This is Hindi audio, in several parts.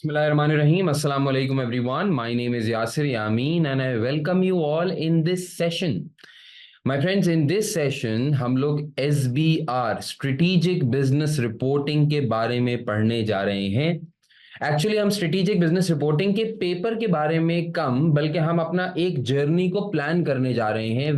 Bismillahirrahmanirrahim. Assalamu alaikum everyone. My name is Yasir Yamin and I welcome you all in this session. My friends, in this session हम लोग SBR Strategic Business Reporting के बारे में पढ़ने जा रहे हैं. एक्चुअली हम स्ट्रेटेजिक बिजनेस रिपोर्टिंग के पेपर के बारे में कम बल्कि हम अपना एक जर्नी को प्लान करने जा रहे हैं.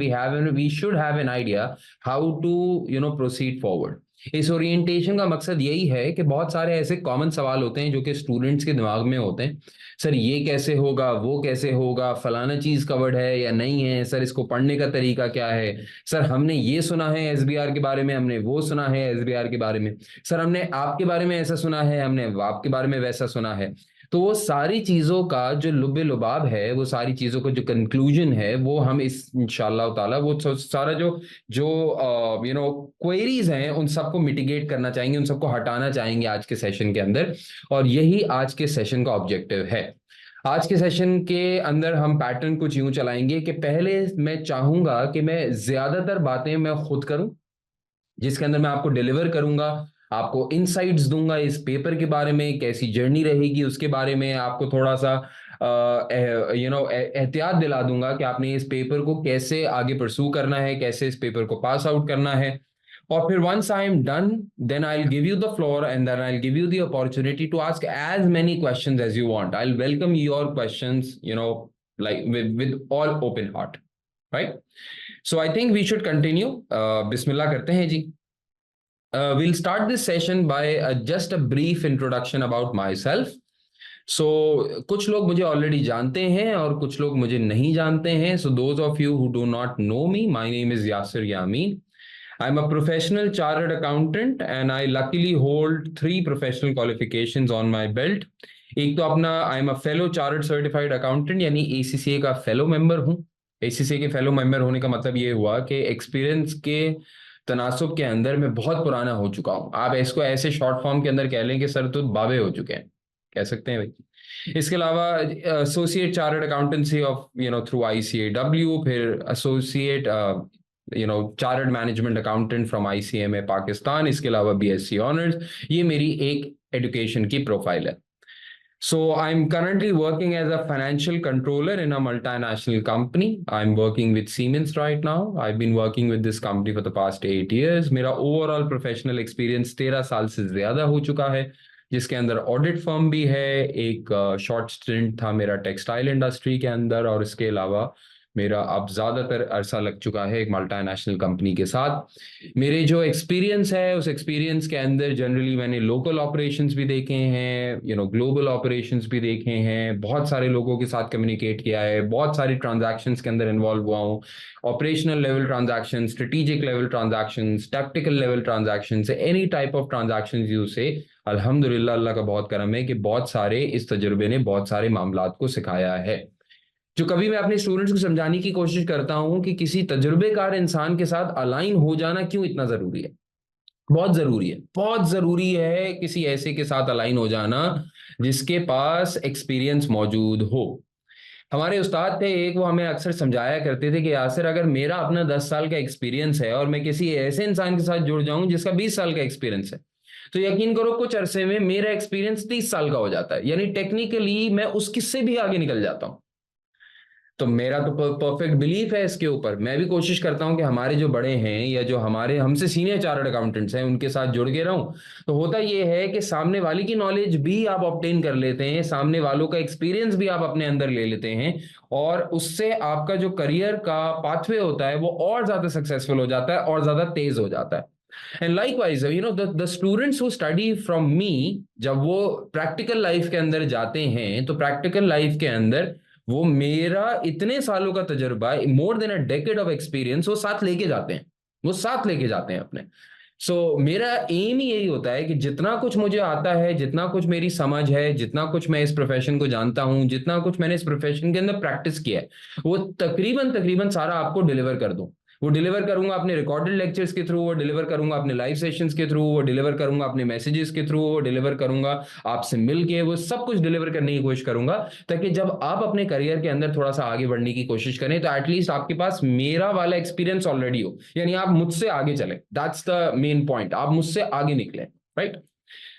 We should have an idea how to proceed forward. इस ओरिएंटेशन का मकसद यही है कि बहुत सारे ऐसे कॉमन सवाल होते हैं जो कि स्टूडेंट्स के दिमाग में होते हैं. सर ये कैसे होगा, वो कैसे होगा, फलाना चीज कवर्ड है या नहीं है, सर इसको पढ़ने का तरीका क्या है, सर हमने ये सुना है एसबीआर के बारे में, हमने वो सुना है एसबीआर के बारे में, सर हमने आपके बारे में ऐसा सुना है, हमने आपके बारे में वैसा सुना है. तो वो सारी चीजों का जो लुब्बे लुबाब है, वो सारी चीजों का जो कंक्लूजन है, वो हम इस इंशाल्लाह ताला वो सारा जो जो क्वेरीज हैं उन सबको मिटिगेट करना चाहेंगे, उन सबको हटाना चाहेंगे आज के सेशन के अंदर. और यही आज के सेशन का ऑब्जेक्टिव है. आज के सेशन के अंदर हम पैटर्न कुछ यूं चलाएंगे कि पहले मैं चाहूंगा कि मैं ज्यादातर बातें मैं खुद करूं, जिसके अंदर मैं आपको डिलीवर करूंगा, आपको इनसाइट्स दूंगा इस पेपर के बारे में, कैसी जर्नी रहेगी उसके बारे में, आपको थोड़ा सा एहतियात दिला दूंगा कि आपने इस पेपर को कैसे आगे परस्यू करना है, कैसे इस पेपर को पास आउट करना है. और फिर once I am done, then I'll give you the floor and then I'll give you the opportunity to ask as many questions as you want. I'll welcome your questions, like with all open heart, right? So I think we should continue. Bismillah करते हैं जी. We'll start this session by just a brief introduction about myself. So कुछ लोग मुझे already जानते हैं और कुछ लोग मुझे नहीं जानते हैं. So those of you who do not know me, my name is Yasir Yamin. I'm a professional chartered accountant and I luckily hold 3 professional qualifications on my belt. एक तो अपना I'm a fellow chartered certified accountant यानी ACCA का fellow member हूँ. ACCA के fellow member होने का मतलब ये हुआ कि एक्सपीरियंस के तनासुब के अंदर मैं बहुत पुराना हो चुका हूँ. आप इसको ऐसे शॉर्ट फॉर्म के अंदर कह लें कि सर तो बाबे हो चुके हैं, कह सकते हैं भाई. इसके अलावा associate chartered accountancy of through ICAW, फिर associate chartered management accountant from ICMA Pakistan, इसके अलावा BSc ऑनर्स. ये मेरी एक एजुकेशन की प्रोफाइल है. So I'm currently working as a financial controller in a multinational company. I'm working with Siemens right now. I've been working with this company for the past 8 years. मेरा overall professional experience 13 साल से ज्यादा हो चुका है, जिसके अंदर ऑडिट फर्म भी है, एक शॉर्ट स्टिंट था मेरा टेक्सटाइल इंडस्ट्री के अंदर, और इसके अलावा मेरा अब ज़्यादातर अरसा लग चुका है एक मल्टीनेशनल कंपनी के साथ. मेरे जो एक्सपीरियंस है उस एक्सपीरियंस के अंदर जनरली मैंने लोकल ऑपरेशंस भी देखे हैं, ग्लोबल ऑपरेशंस भी देखे हैं, बहुत सारे लोगों के साथ कम्युनिकेट किया है, बहुत सारी ट्रांजैक्शंस के अंदर इन्वॉल्व हुआ हूँ. Operational level transaction, strategic level transaction, tactical level transaction, any type of transaction you से अल्हम्दुलिल्लाह अल्लाह का बहुत करम है कि बहुत सारे इस तजुर्बे ने बहुत सारे मामलात को सिखाया है. जो कभी मैं अपने स्टूडेंट्स को समझाने की कोशिश करता हूं कि किसी तजुर्बेकार इंसान के साथ अलाइन हो जाना क्यों इतना जरूरी है. बहुत जरूरी है, बहुत जरूरी है किसी ऐसे के साथ अलाइन हो जाना जिसके पास एक्सपीरियंस मौजूद हो. हमारे उस्ताद थे एक, वो हमें अक्सर समझाया करते थे कि यासिर अगर मेरा अपना 10 साल का एक्सपीरियंस है और मैं किसी ऐसे इंसान के साथ जुड़ जाऊं जिसका 20 साल का एक्सपीरियंस है, तो यकीन करो कुछ अरसे में मेरा एक्सपीरियंस 30 साल का हो जाता है. यानी टेक्निकली मैं उस किससे भी आगे निकल जाता हूं. तो मेरा तो परफेक्ट बिलीफ है इसके ऊपर. मैं भी कोशिश करता हूं कि हमारे जो बड़े हैं या जो हमारे हमसे सीनियर चार्टर्ड अकाउंटेंट्स हैं उनके साथ जुड़ के रहूं. तो होता ये है कि सामने वाले की नॉलेज भी आप ऑब्टेन कर लेते हैं, सामने वालों का एक्सपीरियंस भी आप अपने अंदर ले लेते हैं, और उससे आपका जो करियर का पाथवे होता है वो और ज्यादा सक्सेसफुल हो जाता है और ज्यादा तेज हो जाता है. And likewise, the students who study from me, जब वो प्रैक्टिकल लाइफ के अंदर जाते हैं तो प्रैक्टिकल लाइफ के अंदर वो मेरा इतने सालों का तजुर्बा, more than a decade of experience, वो साथ लेके जाते हैं, वो साथ लेके जाते हैं अपने. मेरा एम ही यही होता है कि जितना कुछ मुझे आता है, जितना कुछ मेरी समझ है, जितना कुछ मैं इस प्रोफेशन को जानता हूं, जितना कुछ मैंने इस प्रोफेशन के अंदर प्रैक्टिस किया है, वो तकरीबन तकरीबन सारा आपको डिलीवर कर दूं. वो डिलीवर करूंगा अपने रिकॉर्डेड लेक्चर्स के थ्रू, वो डिलीवर करूंगा अपने लाइव सेशंस के थ्रू, वो डिलीवर करूंगा अपने मैसेजेस के थ्रू, वो डिलीवर करूंगा आपसे मिलके, वो सब कुछ डिलीवर करने की कोशिश करूंगा, ताकि जब आप अपने करियर के अंदर थोड़ा सा आगे बढ़ने की कोशिश करें तो एटलीस्ट आपके पास मेरा वाला एक्सपीरियंस ऑलरेडी हो, यानी आप मुझसे आगे चले. दैट्स द मेन पॉइंट, आप मुझसे आगे निकले, राइट.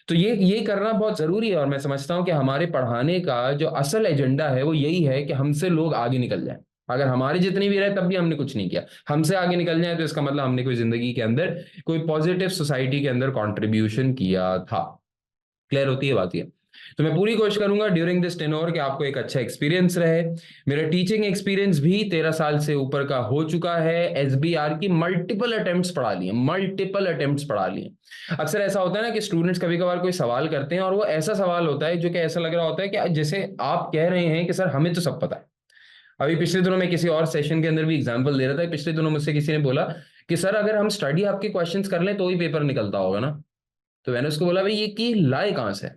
तो ये करना बहुत जरूरी है, और मैं समझता हूं कि हमारे पढ़ाने का जो असल एजेंडा है वो यही है कि हमसे लोग आगे निकल जाए। अगर हमारे जितनी भी रहे तब भी हमने कुछ नहीं किया, हमसे आगे निकल जाए तो इसका मतलब हमने कोई जिंदगी के अंदर कोई पॉजिटिव सोसाइटी के अंदर कंट्रीब्यूशन किया था। क्लियर होती है बात ये? तो मैं पूरी कोशिश करूंगा ड्यूरिंग दिस टेन्योर कि आपको एक अच्छा एक्सपीरियंस रहे। मेरा टीचिंग एक्सपीरियंस भी 13 साल से ऊपर का हो चुका है। एसबीआर की मल्टीपल अटेम्प्ट्स पढ़ा लिए। अक्सर ऐसा होता है ना कि स्टूडेंट्स कभी कभार कोई सवाल करते हैं और वो ऐसा सवाल होता है जो कि ऐसा लग रहा होता है कि जैसे आप कह रहे हैं कि सर हमें तो सब पता है। अभी पिछले दिनों में किसी और सेशन के अंदर भी एग्जांपल दे रहा था, पिछले दिनों मुझसे किसी ने बोला कि सर अगर हम स्टडी आपके क्वेश्चंस कर लें तो ही पेपर निकलता होगा ना। तो मैंने उसको बोला भाई ये की लाए कहां से?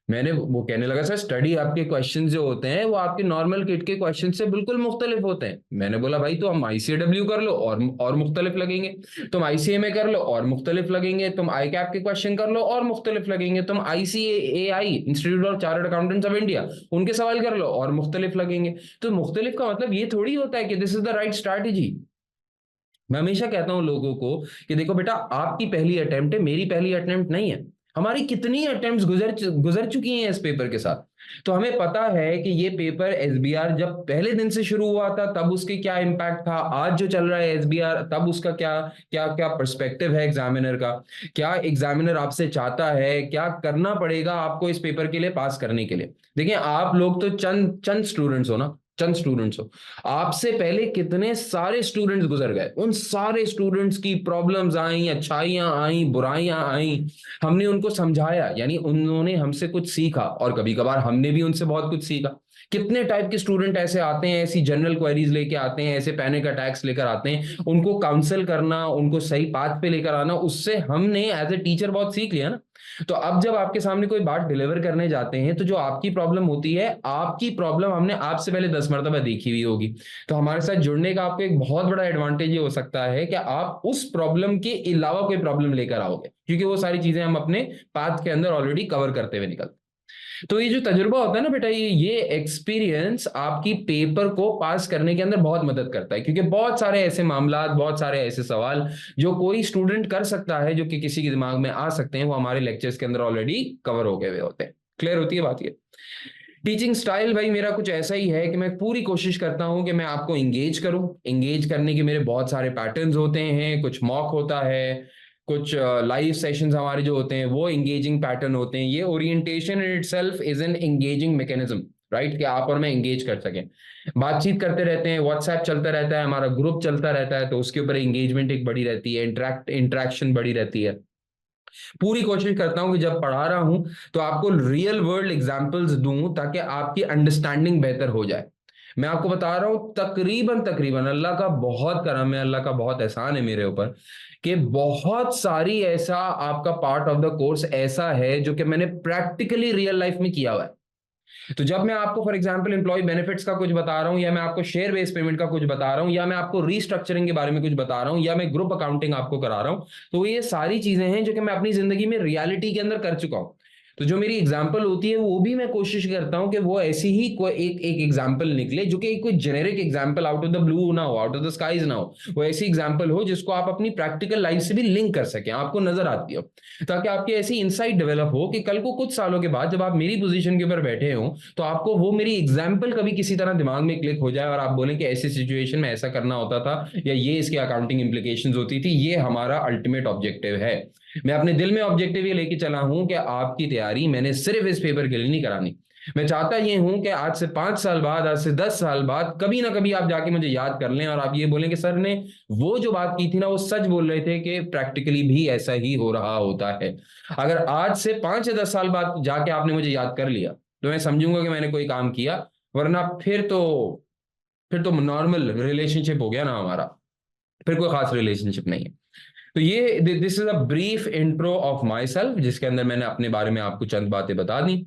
वो कहने लगा सर स्टडी आपके क्वेश्चन जो होते हैं वो आपके नॉर्मल किट के क्वेश्चन से बिल्कुल मुख्तलिफ होते हैं। मैंने बोला भाई तो हम आईसीडब्ल्यू कर लो और मुख्तलिफ लगेंगे, तुम आईसीएमए कर लो और मुख्तलिफ लगेंगे, तुम आई कैप के क्वेश्चन कर लो और मुख्तलिफ लगेंगे, तुम ICAI institute of chartered accountants of India उनके सवाल कर लो और मुख्तलिफ लगेंगे। तो मुख्तलिफ का मतलब ये थोड़ी होता है कि this is the right strategy. मैं हमेशा कहता हूं लोगों को कि देखो बेटा आपकी पहली अटेम्प्ट है, मेरी पहली अटेम्प्ट नहीं है। हमारी कितनी अटेम्प्ट्स गुजर चुकी हैं इस पेपर के साथ। तो हमें पता है कि ये पेपर एसबीआर जब पहले दिन से शुरू हुआ था तब उसके क्या इम्पैक्ट था, आज जो चल रहा है एसबीआर तब उसका क्या क्या क्या पर्सपेक्टिव है एग्जामिनर का, क्या एग्जामिनर आपसे चाहता है, क्या करना पड़ेगा आपको इस पेपर के लिए पास करने के लिए। देखिए आप लोग तो चंद चंद स्टूडेंट्स हो ना, चंद स्टूडेंट्स हो। आपसे पहले कितने सारे स्टूडेंट्स गुजर गए, उन सारे स्टूडेंट्स की प्रॉब्लम्स आई, अच्छाइयां आई, बुराइयां आई, हमने उनको समझाया, यानी उन्होंने हमसे कुछ सीखा और कभी कभार हमने भी उनसे बहुत कुछ सीखा। कितने टाइप के स्टूडेंट ऐसे आते हैं, ऐसी जनरल क्वेरीज लेके आते हैं, ऐसे पैनिक अटैक्स लेकर आते हैं, उनको काउंसल करना, उनको सही पाथ पे लेकर आना, उससे हमने एज ए टीचर बहुत सीख लिया ना। तो अब जब आपके सामने कोई बात डिलीवर करने जाते हैं तो जो आपकी प्रॉब्लम होती है, आपकी प्रॉब्लम हमने आपसे पहले 10 मरतबा देखी हुई होगी। तो हमारे साथ जुड़ने का आपको एक बहुत बड़ा एडवांटेज ये हो सकता है कि आप उस प्रॉब्लम के अलावा कोई प्रॉब्लम लेकर आओगे, क्योंकि वो सारी चीजें हम अपने पाथ के अंदर ऑलरेडी कवर करते हुए निकलते। तो ये जो तजुर्बा होता है ना बेटा, ये एक्सपीरियंस आपकी पेपर को पास करने के अंदर बहुत मदद करता है, क्योंकि बहुत सारे ऐसे मामला, बहुत सारे ऐसे सवाल जो कोई स्टूडेंट कर सकता है, जो कि किसी के दिमाग में आ सकते हैं, वो हमारे लेक्चर्स के अंदर ऑलरेडी कवर हो गए हुए होते हैं। क्लियर होती है बात? ये टीचिंग स्टाइल भाई मेरा कुछ ऐसा ही है कि मैं पूरी कोशिश करता हूं कि मैं आपको इंगेज करूं। इंगेज करने के मेरे बहुत सारे पैटर्न्स होते हैं, कुछ मॉक होता है, कुछ लाइव सेशंस हमारे जो होते हैं वो इंगेजिंग पैटर्न होते हैं। ये orientation in itself is an engaging mechanism, right, कि आप और मैं इंगेज कर सकें। बातचीत करते रहते हैं, व्हाट्सएप चलता रहता है, हमारा ग्रुप चलता रहता है, तो उसके ऊपर एंगेजमेंट एक बड़ी रहती है, इंटरेक्शन बड़ी रहती है। पूरी कोशिश करता हूं कि जब पढ़ा रहा हूं तो आपको रियल वर्ल्ड एग्जांपल्स दूं ताकि आपकी अंडरस्टैंडिंग बेहतर हो जाए। मैं आपको बता रहा हूं तकरीबन तकरीबन अल्लाह का बहुत करम है, अल्लाह का बहुत एहसान है मेरे ऊपर कि बहुत सारी ऐसा आपका पार्ट ऑफ द कोर्स ऐसा है जो कि मैंने प्रैक्टिकली रियल लाइफ में किया हुआ है। तो जब मैं आपको फॉर एग्जांपल एम्प्लॉय बेनिफिट्स का कुछ बता रहा हूं, या मैं आपको शेयर बेस्ड पेमेंट का कुछ बता रहा हूं, या मैं आपको रीस्ट्रक्चरिंग के बारे में कुछ बता रहा हूं, या मैं ग्रुप अकाउंटिंग आपको करा रहा हूं, तो ये सारी चीजें हैं जो कि मैं अपनी जिंदगी में रियलिटी के अंदर कर चुका हूं। तो जो मेरी एग्जाम्पल होती है वो भी मैं कोशिश करता हूं कि वो ऐसी ही कोई एक एग्जाम्पल निकले जो कि कोई generic example out of the blue ना हो, आउट ऑफ द स्काईज ना हो। वो ऐसी एग्जाम्पल हो जिसको आप अपनी प्रैक्टिकल लाइफ से भी लिंक कर सकें, आपको नजर आती हो, ताकि आपकी ऐसी इंसाइट डेवलप हो कि कल को कुछ सालों के बाद जब आप मेरी पोजीशन के ऊपर बैठे हो तो आपको वो मेरी एग्जाम्पल कभी किसी तरह दिमाग में क्लिक हो जाए और आप बोलें कि ऐसी सिचुएशन में ऐसा करना होता था, या ये इसकी अकाउंटिंग इंप्लीकेशंस होती थी। ये हमारा अल्टीमेट ऑब्जेक्टिव है। मैं अपने दिल में ऑब्जेक्टिव ये लेके चला हूं कि आपकी तैयारी मैंने सिर्फ इस पेपर के लिए नहीं करानी। मैं चाहता ये हूं कि आज से 5 साल बाद, आज से 10 साल बाद कभी ना कभी आप जाके मुझे याद कर लें और आप ये बोलें कि सर ने वो जो बात की थी ना वो सच बोल रहे थे, कि प्रैक्टिकली भी ऐसा ही हो रहा होता है। अगर आज से 5 या 10 साल बाद जाके आपने मुझे याद कर लिया तो मैं समझूंगा कि मैंने कोई काम किया, वरना फिर तो नॉर्मल रिलेशनशिप हो गया ना हमारा, फिर कोई खास रिलेशनशिप नहीं है। तो ये this is a brief intro of my self, जिसके अंदर मैंने अपने बारे में आपको चंद बातें बता दी।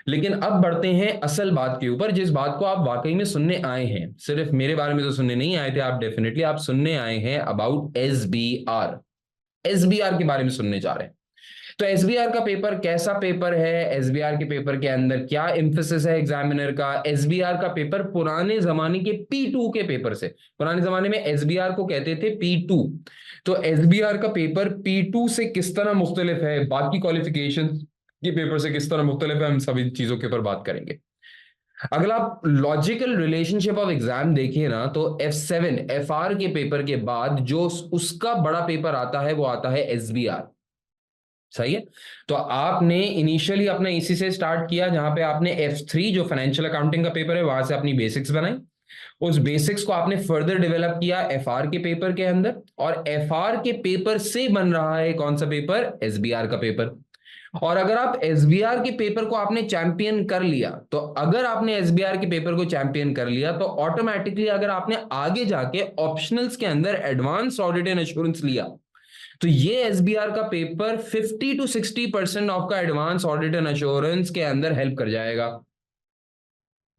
लेकिन अब बढ़ते हैं असल बात के ऊपर, जिस बात को आप वाकई में सुनने आए हैं। सिर्फ मेरे बारे में तो सुनने नहीं आए थे आप, डेफिनेटली आप सुनने आए हैं अबाउट एसबीआर। एसबीआर के बारे में सुनने जा रहे हैं। तो एसबीआर का पेपर कैसा पेपर है, एसबीआर के पेपर के अंदर क्या एम्फेसिस है एग्जामिनर का? एसबीआर का पेपर पुराने जमाने के P2 के पेपर से, पुराने जमाने में एसबीआर को कहते थे P2, तो एसबीआर का पेपर P2 से किस तरह मुख्तलिफ है, बाकी क्वालिफिकेशन के पेपर से किस तरह मुख्तलिफ है, हम सभी चीजों के ऊपर बात करेंगे। अगर आप लॉजिकल रिलेशनशिप ऑफ एग्जाम देखिए ना, तो F7 FR के पेपर के बाद जो उसका बड़ा पेपर आता है वो आता है एसबीआर। सही है। तो आपने इनिशियली अपना इसी से स्टार्ट किया, जहां पे आपने F3 जो फाइनेंशियल अकाउंटिंग का पेपर है वहां से अपनी बेसिक्स बनाई, उस बेसिक्स को आपने फर्दर डेवलप किया एफआर के पेपर के अंदर, और एफआर के पेपर से बन रहा है कौन सा पेपर? एसबीआर का पेपर। और अगर आप एसबीआर के पेपर को आपने चैंपियन कर लिया, तो अगर आपने एसबीआर के पेपर को चैंपियन कर लिया तो ऑटोमेटिकली अगर आपने आगे जाके ऑप्शनल्स के अंदर एडवांस ऑडिट एंड एश्योरेंस लिया, तो ये एसबीआर का पेपर 50 to 60% आपका एडवांस ऑडिट एंड एश्योरेंस के अंदर हेल्प कर जाएगा।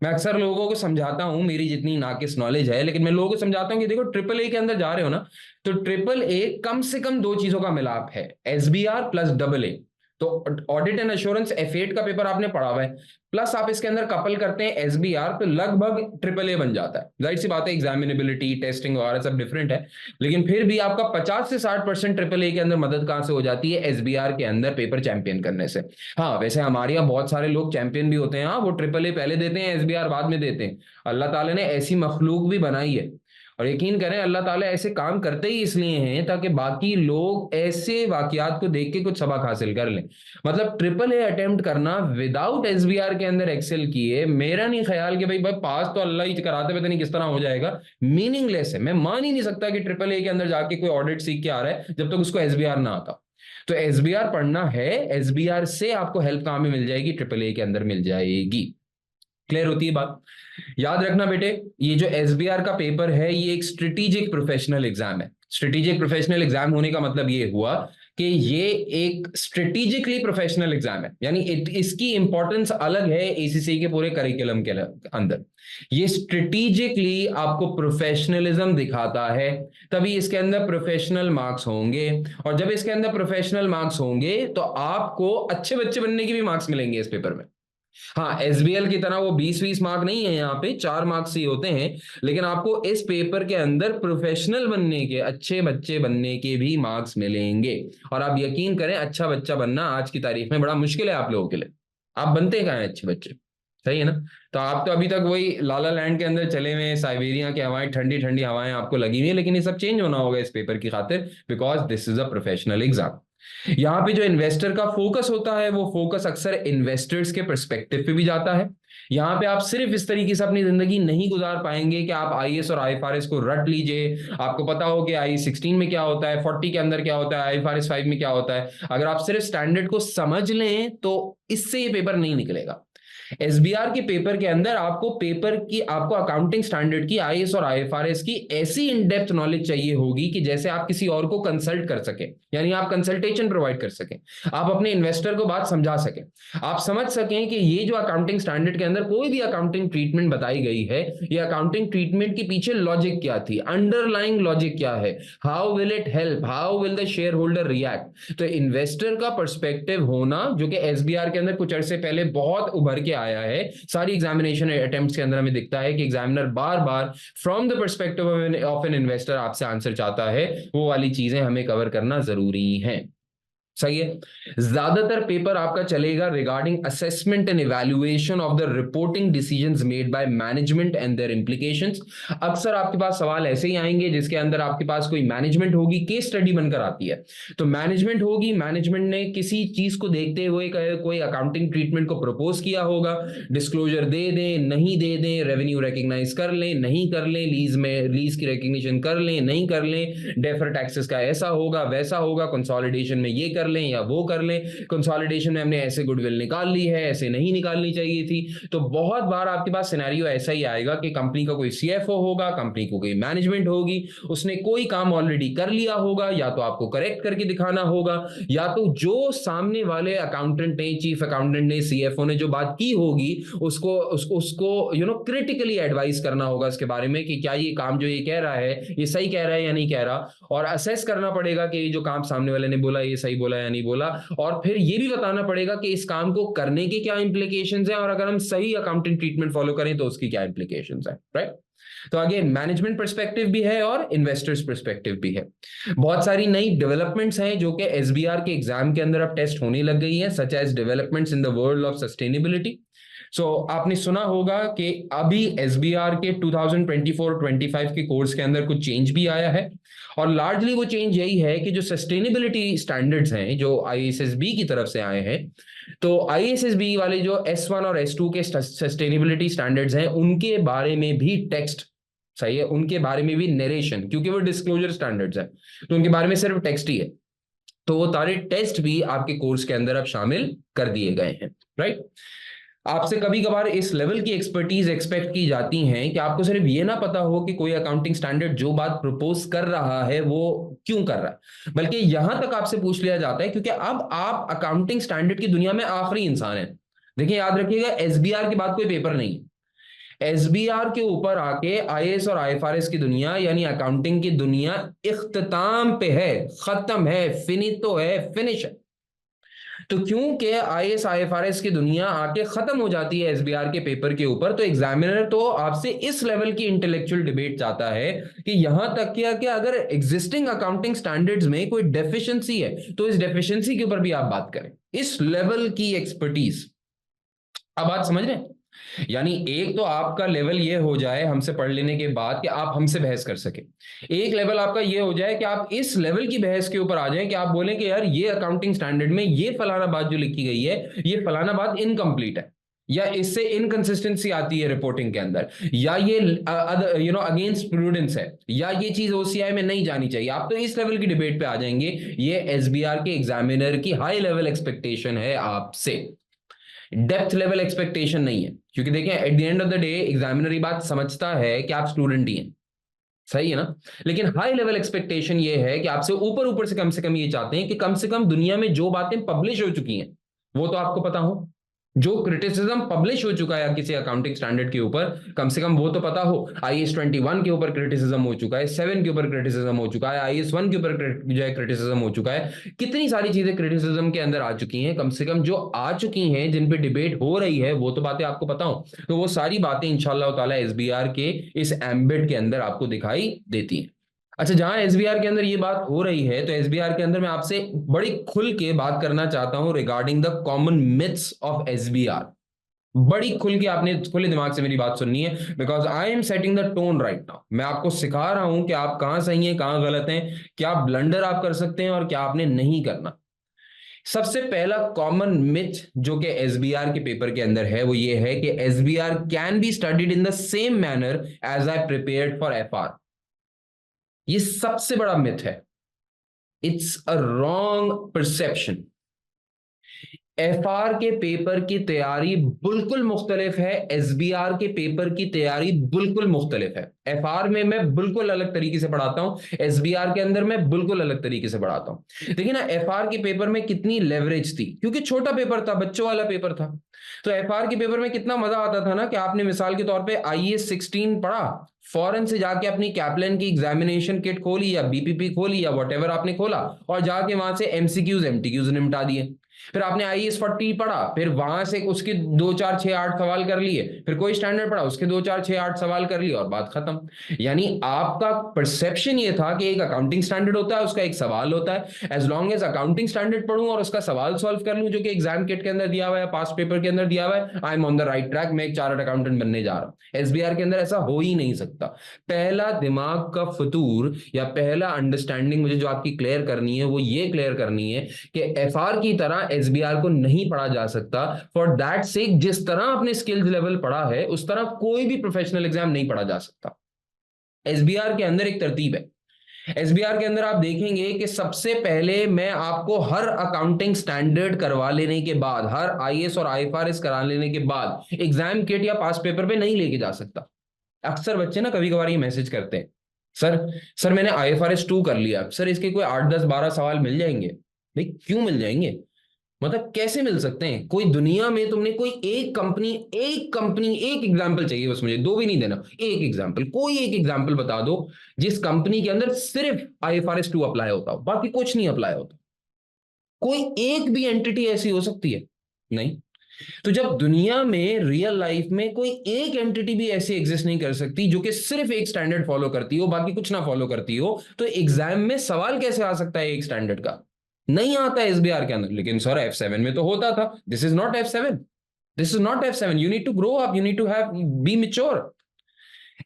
मैं अक्सर लोगों को समझाता हूं, मेरी जितनी नाकिस नॉलेज है, लेकिन मैं लोगों को समझाता हूं कि देखो ट्रिपल ए के अंदर जा रहे हो ना, तो ट्रिपल ए कम से कम दो चीजों का मिलाप है, एसबीआर प्लस डबल ए। तो ऑडिट एंड एश्योरेंस F8 का पेपर आपने पढ़ा हुआ है, प्लस आप इसके अंदर कपल करते हैं एसबीआर, तो लगभग ट्रिपल ए बन जाता है। जाहिर सी बात है एग्जामिनेबिलिटी टेस्टिंग वगैरह सब डिफरेंट है, लेकिन फिर भी आपका 50 से 60% ट्रिपल ए के अंदर मदद कहां से हो जाती है? एसबीआर के अंदर पेपर चैंपियन करने से। हाँ वैसे हमारे यहाँ बहुत सारे लोग चैंपियन भी होते हैं, हाँ वो ट्रिपल ए पहले देते हैं एसबीआर बाद में देते हैं। अल्लाह ताला ने ऐसी मखलूक भी बनाई है, और यकीन करें अल्लाह ताला ऐसे काम करते ही इसलिए हैं ताकि बाकी लोग ऐसे वाकयात को देख के कुछ सबक हासिल कर लें। मतलब ट्रिपल ए अटेम्प्ट करना विदाउट एसबीआर के अंदर एक्सेल किए, मेरा नहीं ख्याल कि भाई पास तो अल्लाह ही कराते पता नहीं किस तरह हो जाएगा, मीनिंगलेस है। मैं मान ही नहीं सकता कि ट्रिपल ए के अंदर जाके कोई ऑडिट सीख के आ रहा है जब तक उसको एसबीआर ना आता। तो एसबीआर पढ़ना है, एसबीआर से आपको हेल्प कहां में मिल जाएगी? ट्रिपल ए के अंदर मिल जाएगी। क्लियर होती है बात? याद रखना बेटे, ये जो एसबीआर का पेपर है ये एक स्ट्रेटेजिक प्रोफेशनल एग्जाम है। स्ट्रेटेजिक प्रोफेशनल एग्जाम होने का मतलब ये हुआ कि ये एक स्ट्रेटेजिकली प्रोफेशनल एग्जाम है, यानी इसकी इंपॉर्टेंस अलग है एसीसी के पूरे करिकुलम के अंदर। ये स्ट्रेटेजिकली आपको प्रोफेशनलिज्म दिखाता है, तभी इसके अंदर प्रोफेशनल मार्क्स होंगे, और जब इसके अंदर प्रोफेशनल मार्क्स होंगे तो आपको अच्छे बच्चे बनने के भी मार्क्स मिलेंगे इस पेपर में। हाँ एसबीएल की तरह वो 20-20 मार्क नहीं है, यहाँ पे 4 मार्क्स ही होते हैं, लेकिन आपको इस पेपर के अंदर प्रोफेशनल बनने के, अच्छे बच्चे बनने के भी मार्क्स मिलेंगे। और आप यकीन करें अच्छा बच्चा बनना आज की तारीख में बड़ा मुश्किल है आप लोगों के लिए। आप बनते कहाँ हैं अच्छे बच्चे? सही है ना? तो आप तो अभी तक वही लाला लैंड के अंदर चले हुए, साइबेरिया की हवाएं, ठंडी ठंडी हवाएं आपको लगी हुई है, लेकिन ये सब चेंज होना होगा इस पेपर की खातिर, because this is a professional exam. यहाँ पे जो इन्वेस्टर का फोकस होता है वो फोकस अक्सर इन्वेस्टर्स के पर्सपेक्टिव पे भी जाता है। यहाँ पे आप सिर्फ इस तरीके से अपनी जिंदगी नहीं गुजार पाएंगे कि आप आईएएस और आईएफआरएस को रट लीजिए, आपको पता हो कि आई16 में क्या होता है, 40 के अंदर क्या होता है, आईएफआरएस 5 में क्या होता है। अगर आप सिर्फ स्टैंडर्ड को समझ लें तो इससे ये पेपर नहीं निकलेगा। एसबीआर के पेपर के अंदर आपको अकाउंटिंग स्टैंडर्ड की, आईएएस और आईएफआरएस की ऐसी इन डेप्थ नॉलेज चाहिए होगी कि जैसे आप किसी और को कंसल्ट कर सके, यानी आप कंसल्टेशन प्रोवाइड कर सकें, आप अपने इन्वेस्टर को बात समझा सकें, आप समझ सकें कि ये जो अकाउंटिंग स्टैंडर्ड के अंदर कोई भी अकाउंटिंग ट्रीटमेंट बताई गई है, ये अकाउंटिंग ट्रीटमेंट के पीछे लॉजिक क्या थी, अंडरलाइंग लॉजिक क्या है, how will it help, how will the share holder react. तो इन्वेस्टर का पर्सपेक्टिव होना, जो कि एसबीआर के अंदर कुछ अरसे पहले बहुत उभर के आया है, सारी एग्जामिनेशन अटेम्प्ट्स के अंदर हमें दिखता है कि examiner bar bar from the perspective of an investor आपसे आंसर चाहता है, वो वाली चीजें हमें कवर करना जरूरी है। सही है। ज्यादातर पेपर आपका चलेगा regarding assessment and evaluation of the reporting decisions made by management and their implications. अक्सर आपके पास सवाल ऐसे ही आएंगे जिसके अंदर आपके पास कोई मैनेजमेंट होगी, केस स्टडी बनकर आती है, तो मैनेजमेंट होगी, मैनेजमेंट ने किसी चीज को देखते हुए कोई अकाउंटिंग ट्रीटमेंट को प्रपोज किया होगा, डिस्क्लोजर दे दें नहीं दे दें, रेवेन्यू रिकॉग्नाइज कर लें नहीं कर लें, लीज की रिकॉग्निशन कर लें नहीं कर लें, डेफर टैक्सेस का ऐसा होगा वैसा होगा, कंसोलिडेशन में ये कर लें या वो कर लें, कंसोलिडेशन में हमने ऐसे गुडविल निकाल ली है, ऐसे नहीं निकालनी चाहिए थी। तो बहुत बार आपके पास सिनेरियो ऐसा ही आएगा कि कंपनी का कोई सीएफओ होगा, कंपनी को कोई मैनेजमेंट होगी, उसने कोई काम ऑलरेडी कर लिया होगा, या तो आपको करेक्ट करके दिखाना होगा, या तो जो सामने वाले अकाउंटेंट ने, चीफ अकाउंटेंट ने, सीएफओ ने जो बात की होगी उसको क्रिटिकली एडवाइस करना होगा इसके बारे में कि क्या ये काम जो ये कह रहा है ये सही कह रहा है या नहीं कह रहा, और असेस करना पड़ेगा कि जो काम सामने वाले ने बोला ये सही बोला बोला या नहीं बोला, और फिर ये भी बताना पड़ेगा कि इस काम को करने के क्या इंप्लीकेशंस हैं, और अगर हम सही अकाउंटिंग ट्रीटमेंट फॉलो करें तो उसकी क्या इंप्लीकेशंस हैं, राइट? तो अगेन मैनेजमेंट पर्सपेक्टिव भी है और इन्वेस्टर्स पर्सपेक्टिव भी है। बहुत सारी नई डेवलपमेंट्स हैं जो कि एसबीआर के एग्जाम के अंदर अब टेस्ट होने लग गई हैं, such as developments in the world of sustainability. आपने सुना होगा कि अभी एसबीआर के 2024-25 के कोर्स के अंदर कुछ चेंज भी आया है, और लार्जली वो चेंज यही है कि जो सस्टेनेबिलिटी स्टैंडर्ड्स हैं जो आईएसएसबी की तरफ से आए हैं, तो आईएसएसबी वाले जो S1 और S2 के सस्टेनेबिलिटी स्टैंडर्ड्स हैं उनके बारे में भी टेक्स्ट, सही है, उनके बारे में भी नरेशन, क्योंकि वो डिस्क्लोजर स्टैंडर्ड्स है तो उनके बारे में सिर्फ टेक्स्ट ही है, तो वो सारे टेस्ट भी आपके कोर्स के अंदर अब शामिल कर दिए गए हैं, राइट? आपसे कभी कभार इस लेवल की एक्सपर्टीज एक्सपेक्ट की जाती है कि आपको सिर्फ ये ना पता हो कि कोई अकाउंटिंग स्टैंडर्ड जो बात प्रपोज कर रहा है वो क्यों कर रहा है, बल्कि यहां तक आपसे पूछ लिया जाता है क्योंकि अब आप अकाउंटिंग स्टैंडर्ड की दुनिया में आखिरी इंसान हैं। देखिए याद रखिएगा, एसबीआर के बाद कोई पेपर नहीं है। एसबीआर के ऊपर आके आईएएस और आईएफआरएस की दुनिया यानी अकाउंटिंग की दुनिया इख्तिताम पे है, खत्म है, फिनितो है, फिनिश है। तो क्योंकि आईएएस आईएफआरएस की दुनिया आके खत्म हो जाती है एसबीआर के पेपर के ऊपर, तो एग्जामिनर तो आपसे इस लेवल की इंटेलेक्चुअल डिबेट चाहता है कि यहां तक कि अगर एग्जिस्टिंग अकाउंटिंग स्टैंडर्ड्स में कोई डेफिशिएंसी है तो इस डेफिशिएंसी के ऊपर भी आप बात करें, इस लेवल की एक्सपर्टीज। अब बात समझ रहे हैं? यानी एक तो आपका लेवल ये हो जाए हमसे पढ़ लेने के बाद कि आप हमसे बहस कर सके, एक लेवल आपका ये हो जाए कि आप इस लेवल की बहस के ऊपर आ जाएं कि आप बोलें कि यार ये अकाउंटिंग स्टैंडर्ड में ये फलाना बात जो लिखी गई है ये फलाना बात इनकम्प्लीट है, या इससे इनकंसिस्टेंसी आती है रिपोर्टिंग के अंदर, या ये अगेंस्ट प्रूडेंस है, या ये चीज ओसीआई में नहीं जानी चाहिए। आप तो इस लेवल की डिबेट पे आ जाएंगे। ये एसबीआर के एग्जामिनर की हाई लेवल एक्सपेक्टेशन है आपसे, डेप्थ लेवल एक्सपेक्टेशन नहीं है, क्योंकि देखें at the end of the day examiner ये बात समझता है कि आप स्टूडेंट ही हैं, सही है ना? लेकिन हाई लेवल एक्सपेक्टेशन ये है कि आपसे ऊपर से कम ये चाहते हैं कि कम से कम दुनिया में जो बातें पब्लिश हो चुकी हैं वो तो आपको पता हो, जो क्रिटिसिज्म पब्लिश हो चुका है किसी अकाउंटिंग स्टैंडर्ड के ऊपर कम से कम वो तो पता हो। आईएएस 21 के ऊपर क्रिटिसिज्म हो चुका है, 7 के ऊपर क्रिटिसिज्म हो चुका है, आईएएस 1 के ऊपर जो है क्रिटिसिज्म हो चुका है, कितनी सारी चीजें क्रिटिसिज्म के अंदर आ चुकी हैं, कम से कम जो आ चुकी हैं जिन पे डिबेट हो रही है वो तो बातें आपको पता हो, तो वो सारी बातें इंशाल्लाह ताला एसबीआर के इस एम्बेड के अंदर आपको दिखाई देती हैं। अच्छा, जहां एसबीआर के अंदर ये बात हो रही है तो एसबीआर के अंदर मैं आपसे बड़ी खुल के बात करना चाहता हूं regarding the common myths of SBR. बड़ी खुल के आपने खुले दिमाग से मेरी बात सुननी है, because I am setting the tone right now. मैं आपको सिखा रहा हूं कि आप कहां सही हैं कहां गलत हैं, क्या ब्लंडर आप कर सकते हैं और क्या आपने नहीं करना। सबसे पहला कॉमन मिथ जो कि एसबीआर के पेपर के अंदर है वो ये है कि SBR can be studied in the same manner as I prepared for FR. ये सबसे बड़ा मिथ है, it's a wrong perception. FR के पेपर की तैयारी बिल्कुल मुख्तलिफ है, एसबीआर के पेपर की तैयारी बिल्कुल मुख्तलिफ है। एफआर में मैं बिल्कुल अलग तरीके से पढ़ाता हूं, एसबीआर के अंदर मैं बिल्कुल अलग तरीके से पढ़ाता हूं। देखिए ना, एफआर के पेपर में कितनी लेवरेज थी, क्योंकि छोटा पेपर था, बच्चों वाला पेपर था। तो एफआर के पेपर में कितना मजा आता था ना कि आपने मिसाल के तौर पे आईएएस 16 पढ़ा, फौरन से जाके अपनी कैपलन की एग्जामिनेशन किट खोली या बीपीपी खोली या व्हाटएवर आपने खोला और जाके वहां से एमसीक्यूज एमटीक्यूज निपटा दिए। फिर आपने आईएएस 40 पढ़ा, फिर वहां से उसके 2 4 6 8 सवाल कर लिए, फिर कोई स्टैंडर्ड पढ़ा उसके 2 4 6 8 सवाल कर लिए और बात खत्म। यानी आपका परसेप्शन ये था कि एक अकाउंटिंग स्टैंडर्ड होता है, उसका एक सवाल होता है, as long as accounting standard पढ़ूं और उसका सवाल सॉल्व कर लूं जो कि एग्जाम किट के अंदर दिया हुआ है, पास पेपर के अंदर दिया हुआ है, I am on the right track, मैं एक चार्टर्ड अकाउंटेंट बनने जा रहा हूं। एसबीआर के अंदर ऐसा हो ही नहीं सकता। पहला दिमाग का फतूर या पहला अंडरस्टैंडिंग मुझे जो आपकी क्लियर करनी है वो ये क्लियर करनी है कि एफआर की तरह एसबीआर को नहीं पढ़ा जा सकता। फॉर दैट सेक जिस तरह आपने स्किल्स लेवल पढ़ा है उस तरह कोई भी प्रोफेशनल एग्जाम नहीं पढ़ा जा सकता। एसबीआर के अंदर एक तरतीब है। एसबीआर के अंदर आप देखेंगे कि सबसे पहले मैं आपको हर अकाउंटिंग स्टैंडर्ड करवा लेने के बाद, हर आईएएस और आईएफआरएस करा लेने के बाद एग्जाम किट या पास पेपर पे नहीं लेके जा सकता। अक्सर बच्चे ना कभी कभार ये मैसेज करते हैं, सर सर मैंने आईएफआरएस 2 कर लिया, सर इसके कोई 8 10 12 सवाल मिल जाएंगे। भाई क्यों मिल जाएंगे, मतलब कैसे मिल सकते हैं? कोई दुनिया में तुमने कोई एक कंपनी एक एग्जांपल चाहिए बस, मुझे दो भी नहीं देना, एक एग्जांपल, कोई एक एग्जांपल बता दो जिस कंपनी के अंदर सिर्फ आईएफआरएस 2 अप्लाई होता हो, बाकी कुछ नहीं अप्लाई होता। कोई एक भी एंटिटी ऐसी हो सकती है? नहीं। तो जब दुनिया में रियल लाइफ में कोई एक एंटिटी भी ऐसी एग्जिस्ट नहीं कर सकती जो कि सिर्फ एक स्टैंडर्ड फॉलो करती हो, बाकी कुछ ना फॉलो करती हो, तो एग्जाम में सवाल कैसे आ सकता है एक स्टैंडर्ड का? नहीं आता एसबीआर के अंदर। लेकिन सर F7 में तो होता था। This is not F7, this is not F7, you need to grow up, you need to have be mature.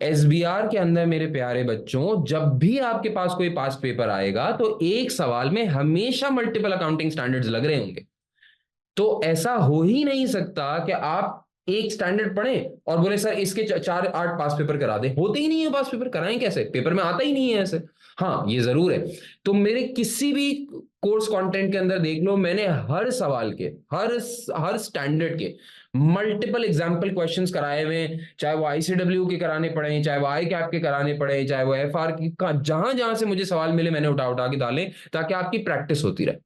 SBR के अंदर मेरे प्यारे बच्चों, जब भी आपके पास कोई पास पेपर आएगा तो एक सवाल में हमेशा मल्टीपल अकाउंटिंग स्टैंडर्ड्स लग रहे होंगे। तो ऐसा हो ही नहीं सकता कि आप एक स्टैंडर्ड पढ़ें और बोले सर इसके 4-8 पास पेपर करा दे। होते ही नहीं है पास पेपर, कराएं कैसे? पेपर में आता ही नहीं है ऐसे। हाँ ये जरूर है, तो मेरे किसी भी कोर्स कंटेंट के अंदर देख लो, मैंने हर सवाल के, हर स्टैंडर्ड के मल्टीपल एग्जाम्पल क्वेश्चंस कराए हुए, चाहे वो आईसीडब्ल्यू के कराने पड़े, चाहे वो आई कैप के कराने पड़े, चाहे वो एफआर की का, जहां जहां से मुझे सवाल मिले मैंने उठा उठा के डाले, ताकि आपकी प्रैक्टिस होती रहे।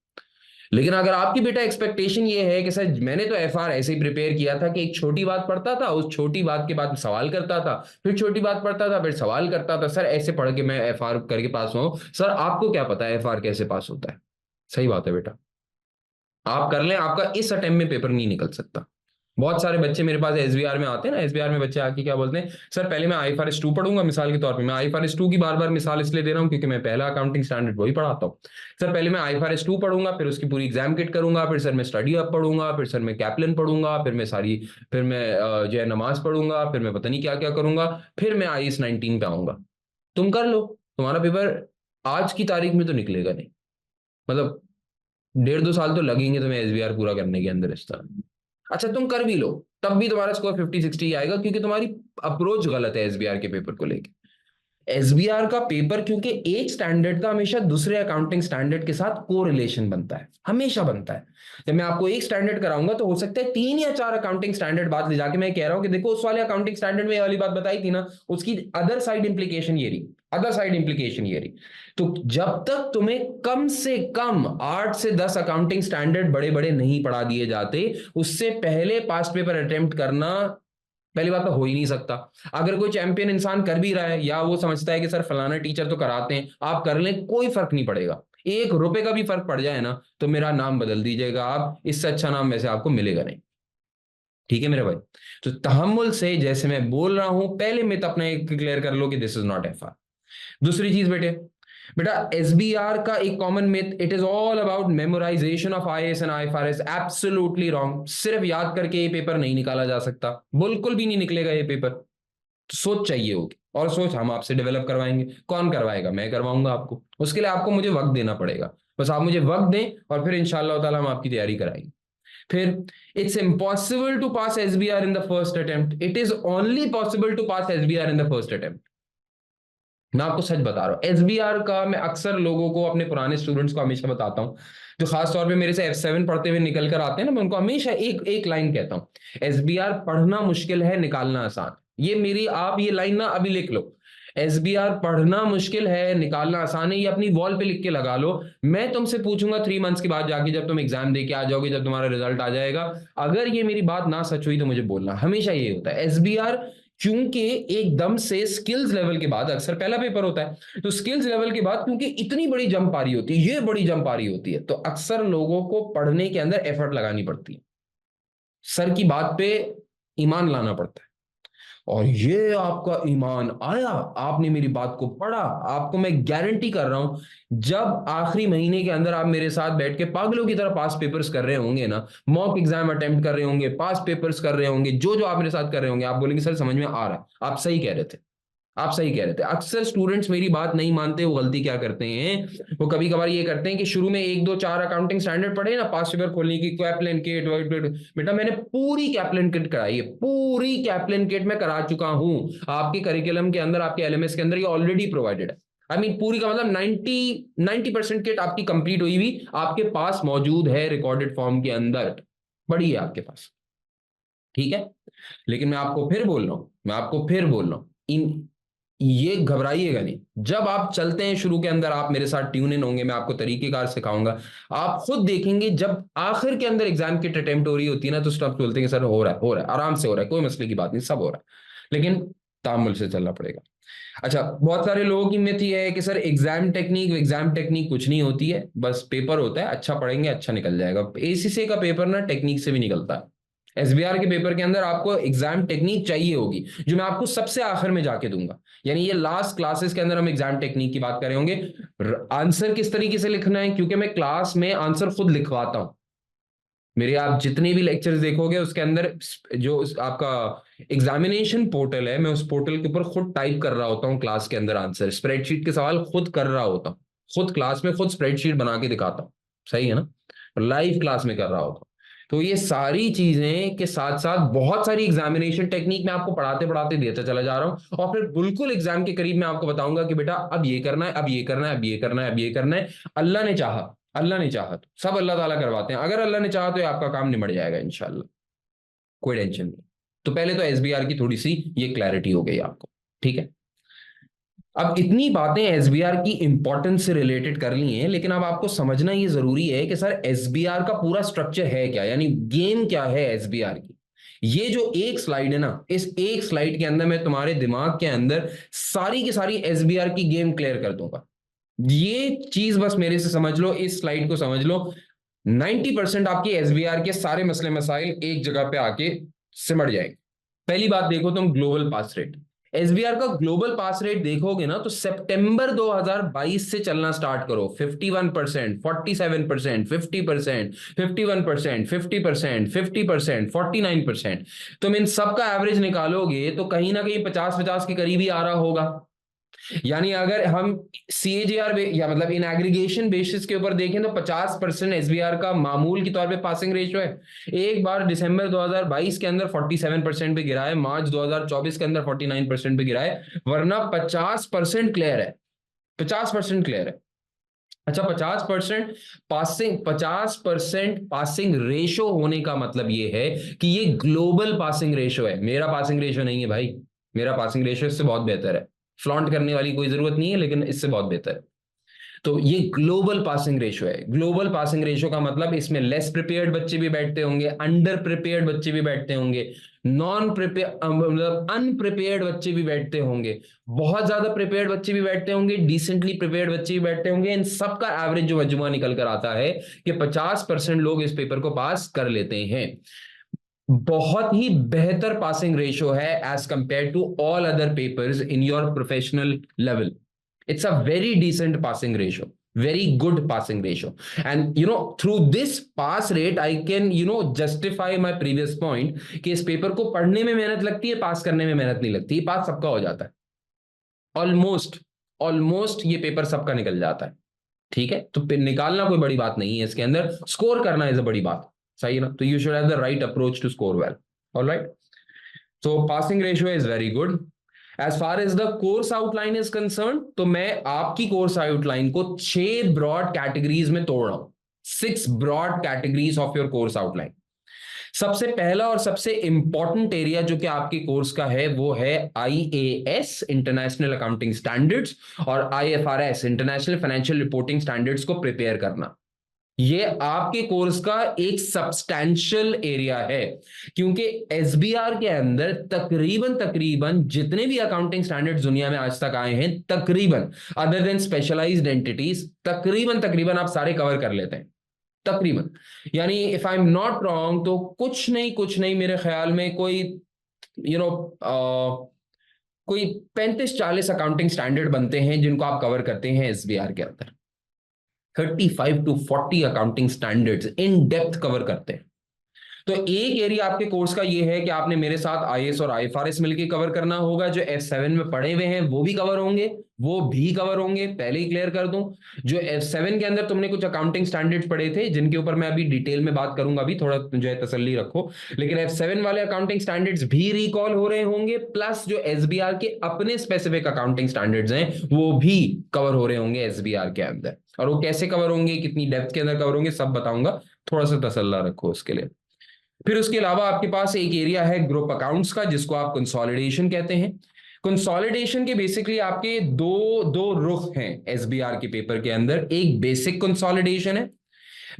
लेकिन अगर आपकी बेटा एक्सपेक्टेशन ये है कि सर मैंने तो एफआर ऐसे ही प्रिपेयर किया था कि एक छोटी बात पढ़ता था, उस छोटी बात के बाद सवाल करता था, फिर छोटी बात पढ़ता था, फिर सवाल करता था, सर ऐसे पढ़ के मैं एफआर करके पास हुआ। सर आपको क्या पता है एफआर कैसे पास होता है? सही बात है बेटा, आप कर लें, आपका इस अटेम्प्ट में पेपर नहीं निकल सकता। बहुत सारे बच्चे मेरे पास एसबीआर में आते हैं ना, एसबीआर में बच्चे आके क्या बोलते हैं, सर पहले मैं आईएफआरएस 2 पढ़ूंगा। मिसाल के तौर पे मैं आईएफआरएस 2 की बार बार मिसाल इसलिए दे रहा हूं क्योंकि मैं पहला अकाउंटिंग स्टैंडर्ड वही पढ़ाता हूं। सर पहले मैं आईएफआरएस 2 पढ़ूंगा, फिर उसकी पूरी एग्जाम किट करूंगा, फिर सर मैं स्टडी हब पढ़ूंगा, फिर सर मैं कैप्लन पढ़ूंगा, फिर मैं जो है नमाज पढ़ूंगा, फिर मैं पता नहीं क्या क्या करूंगा, फिर मैं IAS 19 पे आऊंगा। तुम कर लो, तुम्हारा पेपर आज की तारीख में तो निकलेगा नहीं। मतलब 1.5-2 साल तो लगेंगे तुम्हें एसबीआर पूरा करने के अंदर इस तरह। अच्छा तुम कर भी लो, तब भी तुम्हारा स्कोर 50-60 आएगा, क्योंकि तुम्हारी अप्रोच गलत है एसबीआर के पेपर को लेके। एसबीआर का पेपर क्योंकि एक स्टैंडर्ड का हमेशा दूसरे अकाउंटिंग स्टैंडर्ड के साथ कोरिलेशन बनता है, हमेशा बनता है। जब मैं आपको एक स्टैंडर्ड कराऊंगा तो हो सकता है 3 या 4 अकाउंटिंग स्टैंडर्ड बाद ले जाके मैं कह रहा हूं कि देखो उस वाले अकाउंटिंग स्टैंडर्ड में ये वाली बात बताई थी ना, उसकी अदर साइड इंप्लीकेशन ये रही, अदर साइड इंप्लीकेशन ये रही। तो जब तक तुम्हें कम से कम 8 से 10 अकाउंटिंग स्टैंडर्ड बड़े बड़े नहीं पढ़ा दिए जाते, उससे पहले पास्ट पेपर अटेम्प्ट करना पहली बात तो हो ही नहीं सकता। अगर कोई चैंपियन इंसान कर भी रहा है, या वो समझता है कि सर फलाना टीचर तो कराते हैं आप कर लें, कोई फर्क नहीं पड़ेगा। 1 रुपए का भी फर्क पड़ जाए ना तो मेरा नाम बदल दीजिएगा आप, इससे अच्छा नाम वैसे आपको मिलेगा नहीं। ठीक है मेरे भाई? तो तहम्मुल से, जैसे मैं बोल रहा हूं, पहले मिथ अपना एक क्लियर कर लो कि दिस इज नॉट एफआर। दूसरी चीज बेटे, बेटा एसबीआर का एक common myth, it is all about memorisation of IAS and IFRS. Absolutely wrong. सिर्फ याद करके ये पेपर नहीं निकाला जा सकता, बिल्कुल भी नहीं निकलेगा ये पेपर। तो सोच चाहिए होगी, और सोच हम आपसे डेवलप करवाएंगे। कौन करवाएगा? मैं करवाऊंगा आपको। उसके लिए आपको मुझे वक्त देना पड़ेगा, बस आप मुझे वक्त दें और फिर इंशाल्लाह ताला हम आपकी तैयारी कराएंगे। फिर it's impossible to pass SBR in the first attempt, it is only possible to pass SBR in the first attempt. मैं आपको सच बता रहा हूँ, एसबीआर का मैं अक्सर लोगों को, अपने पुराने स्टूडेंट्स को हमेशा बताता हूँ, जो खास तौर पे मेरे से F7 पढ़ते हुए निकल कर आते हैं ना, मैं उनको हमेशा एक एक लाइन कहता हूँ, एसबीआर पढ़ना मुश्किल है, निकालना आसान। ये मेरी, आप ये लाइन ना अभी लिख लो, एसबीआर पढ़ना मुश्किल है, निकालना आसान है, ये अपनी वॉल पे लिख के लगा लो। मैं तुमसे पूछूंगा 3 मंथ्स के बाद जाके, जब तुम एग्जाम दे के आ जाओगे, जब तुम्हारा रिजल्ट आ जाएगा, अगर ये मेरी बात ना सच हुई तो मुझे बोलना। हमेशा ये होता है एसबीआर, क्योंकि एकदम से स्किल्स लेवल के बाद, अक्सर पहला पेपर होता है, तो स्किल्स लेवल के बाद क्योंकि इतनी बड़ी जंप आ रही होती है, ये बड़ी जंप आ रही होती है, तो अक्सर लोगों को पढ़ने के अंदर एफर्ट लगानी पड़ती है, सर की बात पे ईमान लाना पड़ता है। और ये आपका ईमान आया, आपने मेरी बात को पढ़ा, आपको मैं गारंटी कर रहा हूं, जब आखिरी महीने के अंदर आप मेरे साथ बैठ के पागलों की तरह पास पेपर्स कर रहे होंगे ना, मॉक एग्जाम अटेम्प्ट कर रहे होंगे, पास पेपर्स कर रहे होंगे, जो जो आप मेरे साथ कर रहे होंगे, आप बोलेंगे सर समझ में आ रहा है, आप सही कह रहे थे, आप सही कह रहे थे। अक्सर स्टूडेंट्स मेरी बात नहीं मानते, वो गलती क्या करते हैं, वो कभी कभार ये करते हैं कि शुरू में 1-2-4 अकाउंटिंग स्टैंडर्ड पढ़े ना, पास पेपर खोलने की, कैप्लन किट, बेटा मैंने पूरी कैप्लन किट कराई है, पूरी कैप्लन किट मैं करा चुका हूं। आपके करिकुलम के अंदर, आपके एलएमएस के अंदर ये ऑलरेडी प्रोवाइडेड है। आई मीन पूरी का मतलब 90% किट आपकी कंप्लीट हुई हुई आपके पास मौजूद है, रिकॉर्डेड फॉर्म के अंदर पड़ी है आपके पास। ठीक है, लेकिन मैं आपको फिर बोल रहा हूं, मैं आपको फिर बोल रहा हूं, इन ये घबराइएगा नहीं। जब आप चलते हैं शुरू के अंदर, आप मेरे साथ ट्यून इन होंगे, मैं आपको तरीकेकार सिखाऊंगा, आप खुद देखेंगे जब आखिर के अंदर एग्जाम की अटेम्प्ट हो रही होती है ना, तो स्टॉप बोलते हैं कि सर हो रहा है, हो रहा है, आराम से हो रहा है, कोई मसले की बात नहीं, सब हो रहा है, लेकिन तामुल से चलना पड़ेगा। अच्छा, बहुत सारे लोगों की मिथ ये है कि सर एग्जाम टेक्निक कुछ नहीं होती है, बस पेपर होता है, अच्छा पढ़ेंगे अच्छा निकल जाएगा। एसीसी का पेपर ना टेक्निक से भी निकलता है। एसबीआर के पेपर के अंदर आपको एग्जाम टेक्निक चाहिए होगी, जो मैं आपको सबसे आखिर में जाके दूंगा। यानी ये लास्ट क्लासेस के अंदर हम एग्जाम टेक्निक की बात कर रहे होंगे। आंसर किस तरीके से लिखना है, क्योंकि मैं क्लास में आंसर खुद लिखवाता हूं। मेरे आप जितने भी लेक्चर्स देखोगे उसके अंदर जो आपका एग्जामिनेशन पोर्टल है, मैं उस पोर्टल के ऊपर खुद टाइप कर रहा होता हूँ क्लास के अंदर आंसर, स्प्रेडशीट के सवाल खुद कर रहा होता हूँ, खुद क्लास में खुद स्प्रेडशीट बना के दिखाता हूँ। सही है ना? लाइव क्लास में कर रहा होता हूँ। तो ये सारी चीजें के साथ साथ बहुत सारी एग्जामिनेशन टेक्निक मैं आपको पढ़ाते पढ़ाते देता चला जा रहा हूं, और फिर बिल्कुल एग्जाम के करीब मैं आपको बताऊंगा कि बेटा अब ये करना है, अब ये करना है, अब ये करना है, अब ये करना है। अल्लाह ने चाहा, अल्लाह ने चाहा तो सब अल्लाह ताला करवाते हैं। अगर अल्लाह ने चाहा तो ये आपका काम निमट जाएगा इंशाल्लाह, कोई टेंशन नहीं। तो पहले तो एसबीआर की थोड़ी सी ये क्लैरिटी हो गई आपको, ठीक है। अब इतनी बातें एसबीआर की इंपॉर्टेंस से रिलेटेड कर ली हैं, लेकिन अब आपको समझना ये जरूरी है कि सर एसबीआर का पूरा स्ट्रक्चर है क्या, यानी गेम क्या है एसबीआर की। ये जो एक स्लाइड है ना, इस एक स्लाइड के अंदर मैं तुम्हारे दिमाग के अंदर सारी की सारी एसबीआर की गेम क्लियर कर दूंगा। ये चीज बस मेरे से समझ लो, इस स्लाइड को समझ लो। 90% आपकी एसबीआर के सारे मसले मसाइल एक जगह पे आके सिमट जाएंगे। पहली बात देखो तुम, ग्लोबल पास रेट। एसबीआर का ग्लोबल पास रेट देखोगे ना तो सितंबर 2022 से चलना स्टार्ट करो। 51%, 47%, 50%, 51%, 50%, 50%, 49%। तुम इन सब का एवरेज निकालोगे तो कहीं ना कहीं 50-50 के करीब ही आ रहा होगा। यानी अगर हम सीएजीआर या मतलब इन एग्रीगेशन बेसिस के ऊपर देखें तो 50% एसबीआर का मामूल के तौर पे पासिंग रेशियो है। एक बार दिसंबर 2022 के अंदर 47% पे गिरा है, मार्च 2024 के अंदर 49% पे गिरा है, वरना 50% क्लियर है। 50% क्लियर है। अच्छा, 50% पासिंग रेशो होने का मतलब ये है कि ये ग्लोबल पासिंग रेशो है, मेरा पासिंग रेशो नहीं है भाई। मेरा पासिंग रेशो इससे बहुत बेहतर है। फ्लॉन्ट करने वाली कोई जरूरत नहीं है, लेकिन इससे बहुत बेहतर है। तो ये ग्लोबल पासिंग रेशो है। ग्लोबल पासिंग रेशो का मतलब इसमें लेस प्रिपेयर्ड बच्चे भी बैठते होंगे, अंडर प्रिपेयर्ड बच्चे भी बैठते होंगे, नॉन प्रिपेयर मतलब अनप्रिपेयर्ड बच्चे भी बैठते होंगे, बहुत ज्यादा प्रिपेयर्ड बच्चे भी बैठते होंगे, डिसेंटली प्रिपेयर्ड बच्चे भी बैठते होंगे। इन सबका एवरेज जो मजमुआ निकल कर आता है कि 50% लोग इस पेपर को पास कर लेते हैं। बहुत ही बेहतर पासिंग रेशो है as compare to all other papers in your professional level. It's a very decent passing ratio, very good passing ratio. And through this pass rate, I can, justify my previous point कि इस पेपर को पढ़ने में मेहनत लगती है, पास करने में मेहनत नहीं लगती, पास सबका हो जाता है। ऑलमोस्ट ऑलमोस्ट ये पेपर सबका निकल जाता है। ठीक है, तो निकालना कोई बड़ी बात नहीं है, इसके अंदर स्कोर करना इज अ बड़ी बात। सही है ना? तो you should have the right approach to score well. Alright, so passing ratio is very good. As far as the course outline is concerned, तो मैं आपकी कोर्स आउटलाइन को 6 ब्रॉड कैटेगरीज में तोड़ रहा हूं। 6 broad categories of your course outline. सबसे पहला और सबसे इंपॉर्टेंट एरिया जो कि आपके कोर्स का है वो है आईएएस इंटरनेशनल अकाउंटिंग स्टैंडर्ड्स और IFRS international financial reporting standards को प्रिपेयर करना। ये आपके कोर्स का एक सब्सटैंशियल एरिया है, क्योंकि एसबीआर के अंदर तकरीबन तकरीबन जितने भी अकाउंटिंग स्टैंडर्ड्स दुनिया में आज तक आए हैं, तकरीबन अदर देन स्पेशलाइज्ड एंटिटीज, तकरीबन तकरीबन आप सारे कवर कर लेते हैं। तकरीबन, यानी if I am not wrong तो कुछ नहीं मेरे ख्याल में कोई यू नो कोई 35-40 अकाउंटिंग स्टैंडर्ड बनते हैं जिनको आप कवर करते हैं एसबीआर के अंदर। 35 to 40 accounting standards in depth cover करते हैं। तो एक एरिया आपके कोर्स का ये है कि आपने मेरे साथ आईएएस और आईएफआरएस मिलकर कवर करना होगा। जो F7 में पढ़े हुए हैं वो भी कवर होंगे, वो भी कवर होंगे, पहले ही क्लियर कर दूं। जो F7 के अंदर तुमने कुछ अकाउंटिंग स्टैंडर्ड्स पढ़े थे जिनके ऊपर मैं अभी डिटेल में बात करूंगा, अभी थोड़ा जो है तसल्ली रखो, लेकिन F7 वाले अकाउंटिंग स्टैंडर्ड्स भी रिकॉल हो रहे होंगे, प्लस जो एसबीआर के अपने स्पेसिफिक अकाउंटिंग स्टैंडर्ड्स हैं वो भी कवर हो रहे होंगे एसबीआर के अंदर। और वो कैसे कवर होंगे, कितनी डेप्थ के अंदर कवर होंगे, सब बताऊंगा, थोड़ा सा तसल्ला रखो उसके लिए। फिर उसके अलावा आपके पास एक एरिया है ग्रुप अकाउंट्स का, जिसको आप कंसोलिडेशन कहते हैं। कंसोलिडेशन के बेसिकली आपके दो दो रुख हैं एसबीआर के पेपर के अंदर। एक बेसिक कंसोलिडेशन है,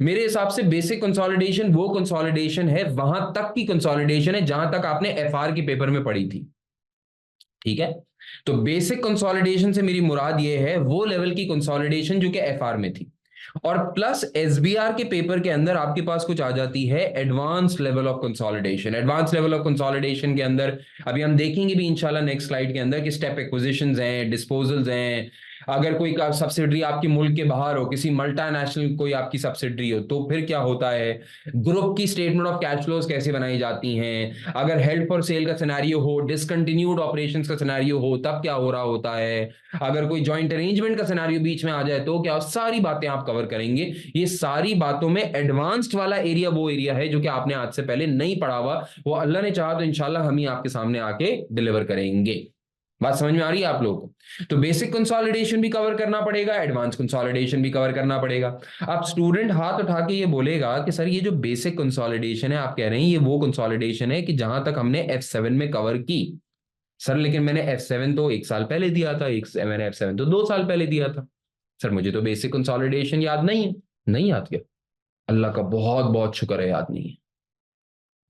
मेरे हिसाब से बेसिक कंसोलिडेशन वो कंसोलिडेशन है, वहां तक की कंसोलिडेशन है जहां तक आपने एफआर के पेपर में पढ़ी थी। ठीक है, तो बेसिक कंसोलिडेशन से मेरी मुराद ये है वो लेवल की कंसोलिडेशन जो कि एफआर में थी, और प्लस एसबीआर के पेपर के अंदर आपके पास कुछ आ जाती है advance level of consolidation. Advance level of consolidation के अंदर अभी हम देखेंगे भी इंशाल्लाह नेक्स्ट स्लाइड के अंदर कि स्टेप एक्विजिशंस हैं, डिस्पोजल्स हैं, अगर कोई सब्सिडरी आपकी मुल्क के बाहर हो, किसी मल्टीनेशनल कोई आपकी सब्सिडरी हो, तो फिर क्या होता है, ग्रुप की स्टेटमेंट ऑफ कैश फ्लोज कैसे बनाई जाती हैं, अगर हेल्ड फॉर सेल का सिनेरियो हो, डिसकंटिन्यूड ऑपरेशंस का सिनेरियो हो, तब क्या हो रहा होता है, अगर कोई जॉइंट अरेंजमेंट का सिनेरियो बीच में आ जाए तो क्या, सारी बातें आप कवर करेंगे। ये सारी बातों में एडवांस्ड वाला एरिया वो एरिया है जो कि आपने आज से पहले नहीं पढ़ा हुआ, वो अल्लाह ने चाहा तो इंशाल्लाह हम ही आपके सामने आके डिलीवर करेंगे। बात समझ में आ रही है आप लोगों को? तो बेसिक कंसोलिडेशन भी कवर करना पड़ेगा, एडवांस कंसोलिडेशन भी कवर करना पड़ेगा। अब स्टूडेंट हाथ उठा के ये बोलेगा कि सर ये जो बेसिक कंसोलिडेशन है आप कह रहे हैं ये वो कंसोलिडेशन है कि जहां तक हमने F7 में कवर की। सर लेकिन मैंने F7 तो 1 साल पहले दिया था, मैंने F7 तो 2 साल पहले दिया था। सर मुझे तो बेसिक कंसोलिडेशन याद नहीं है। नहीं याद क्या? अल्लाह का बहुत बहुत शुक्र है याद नहीं है।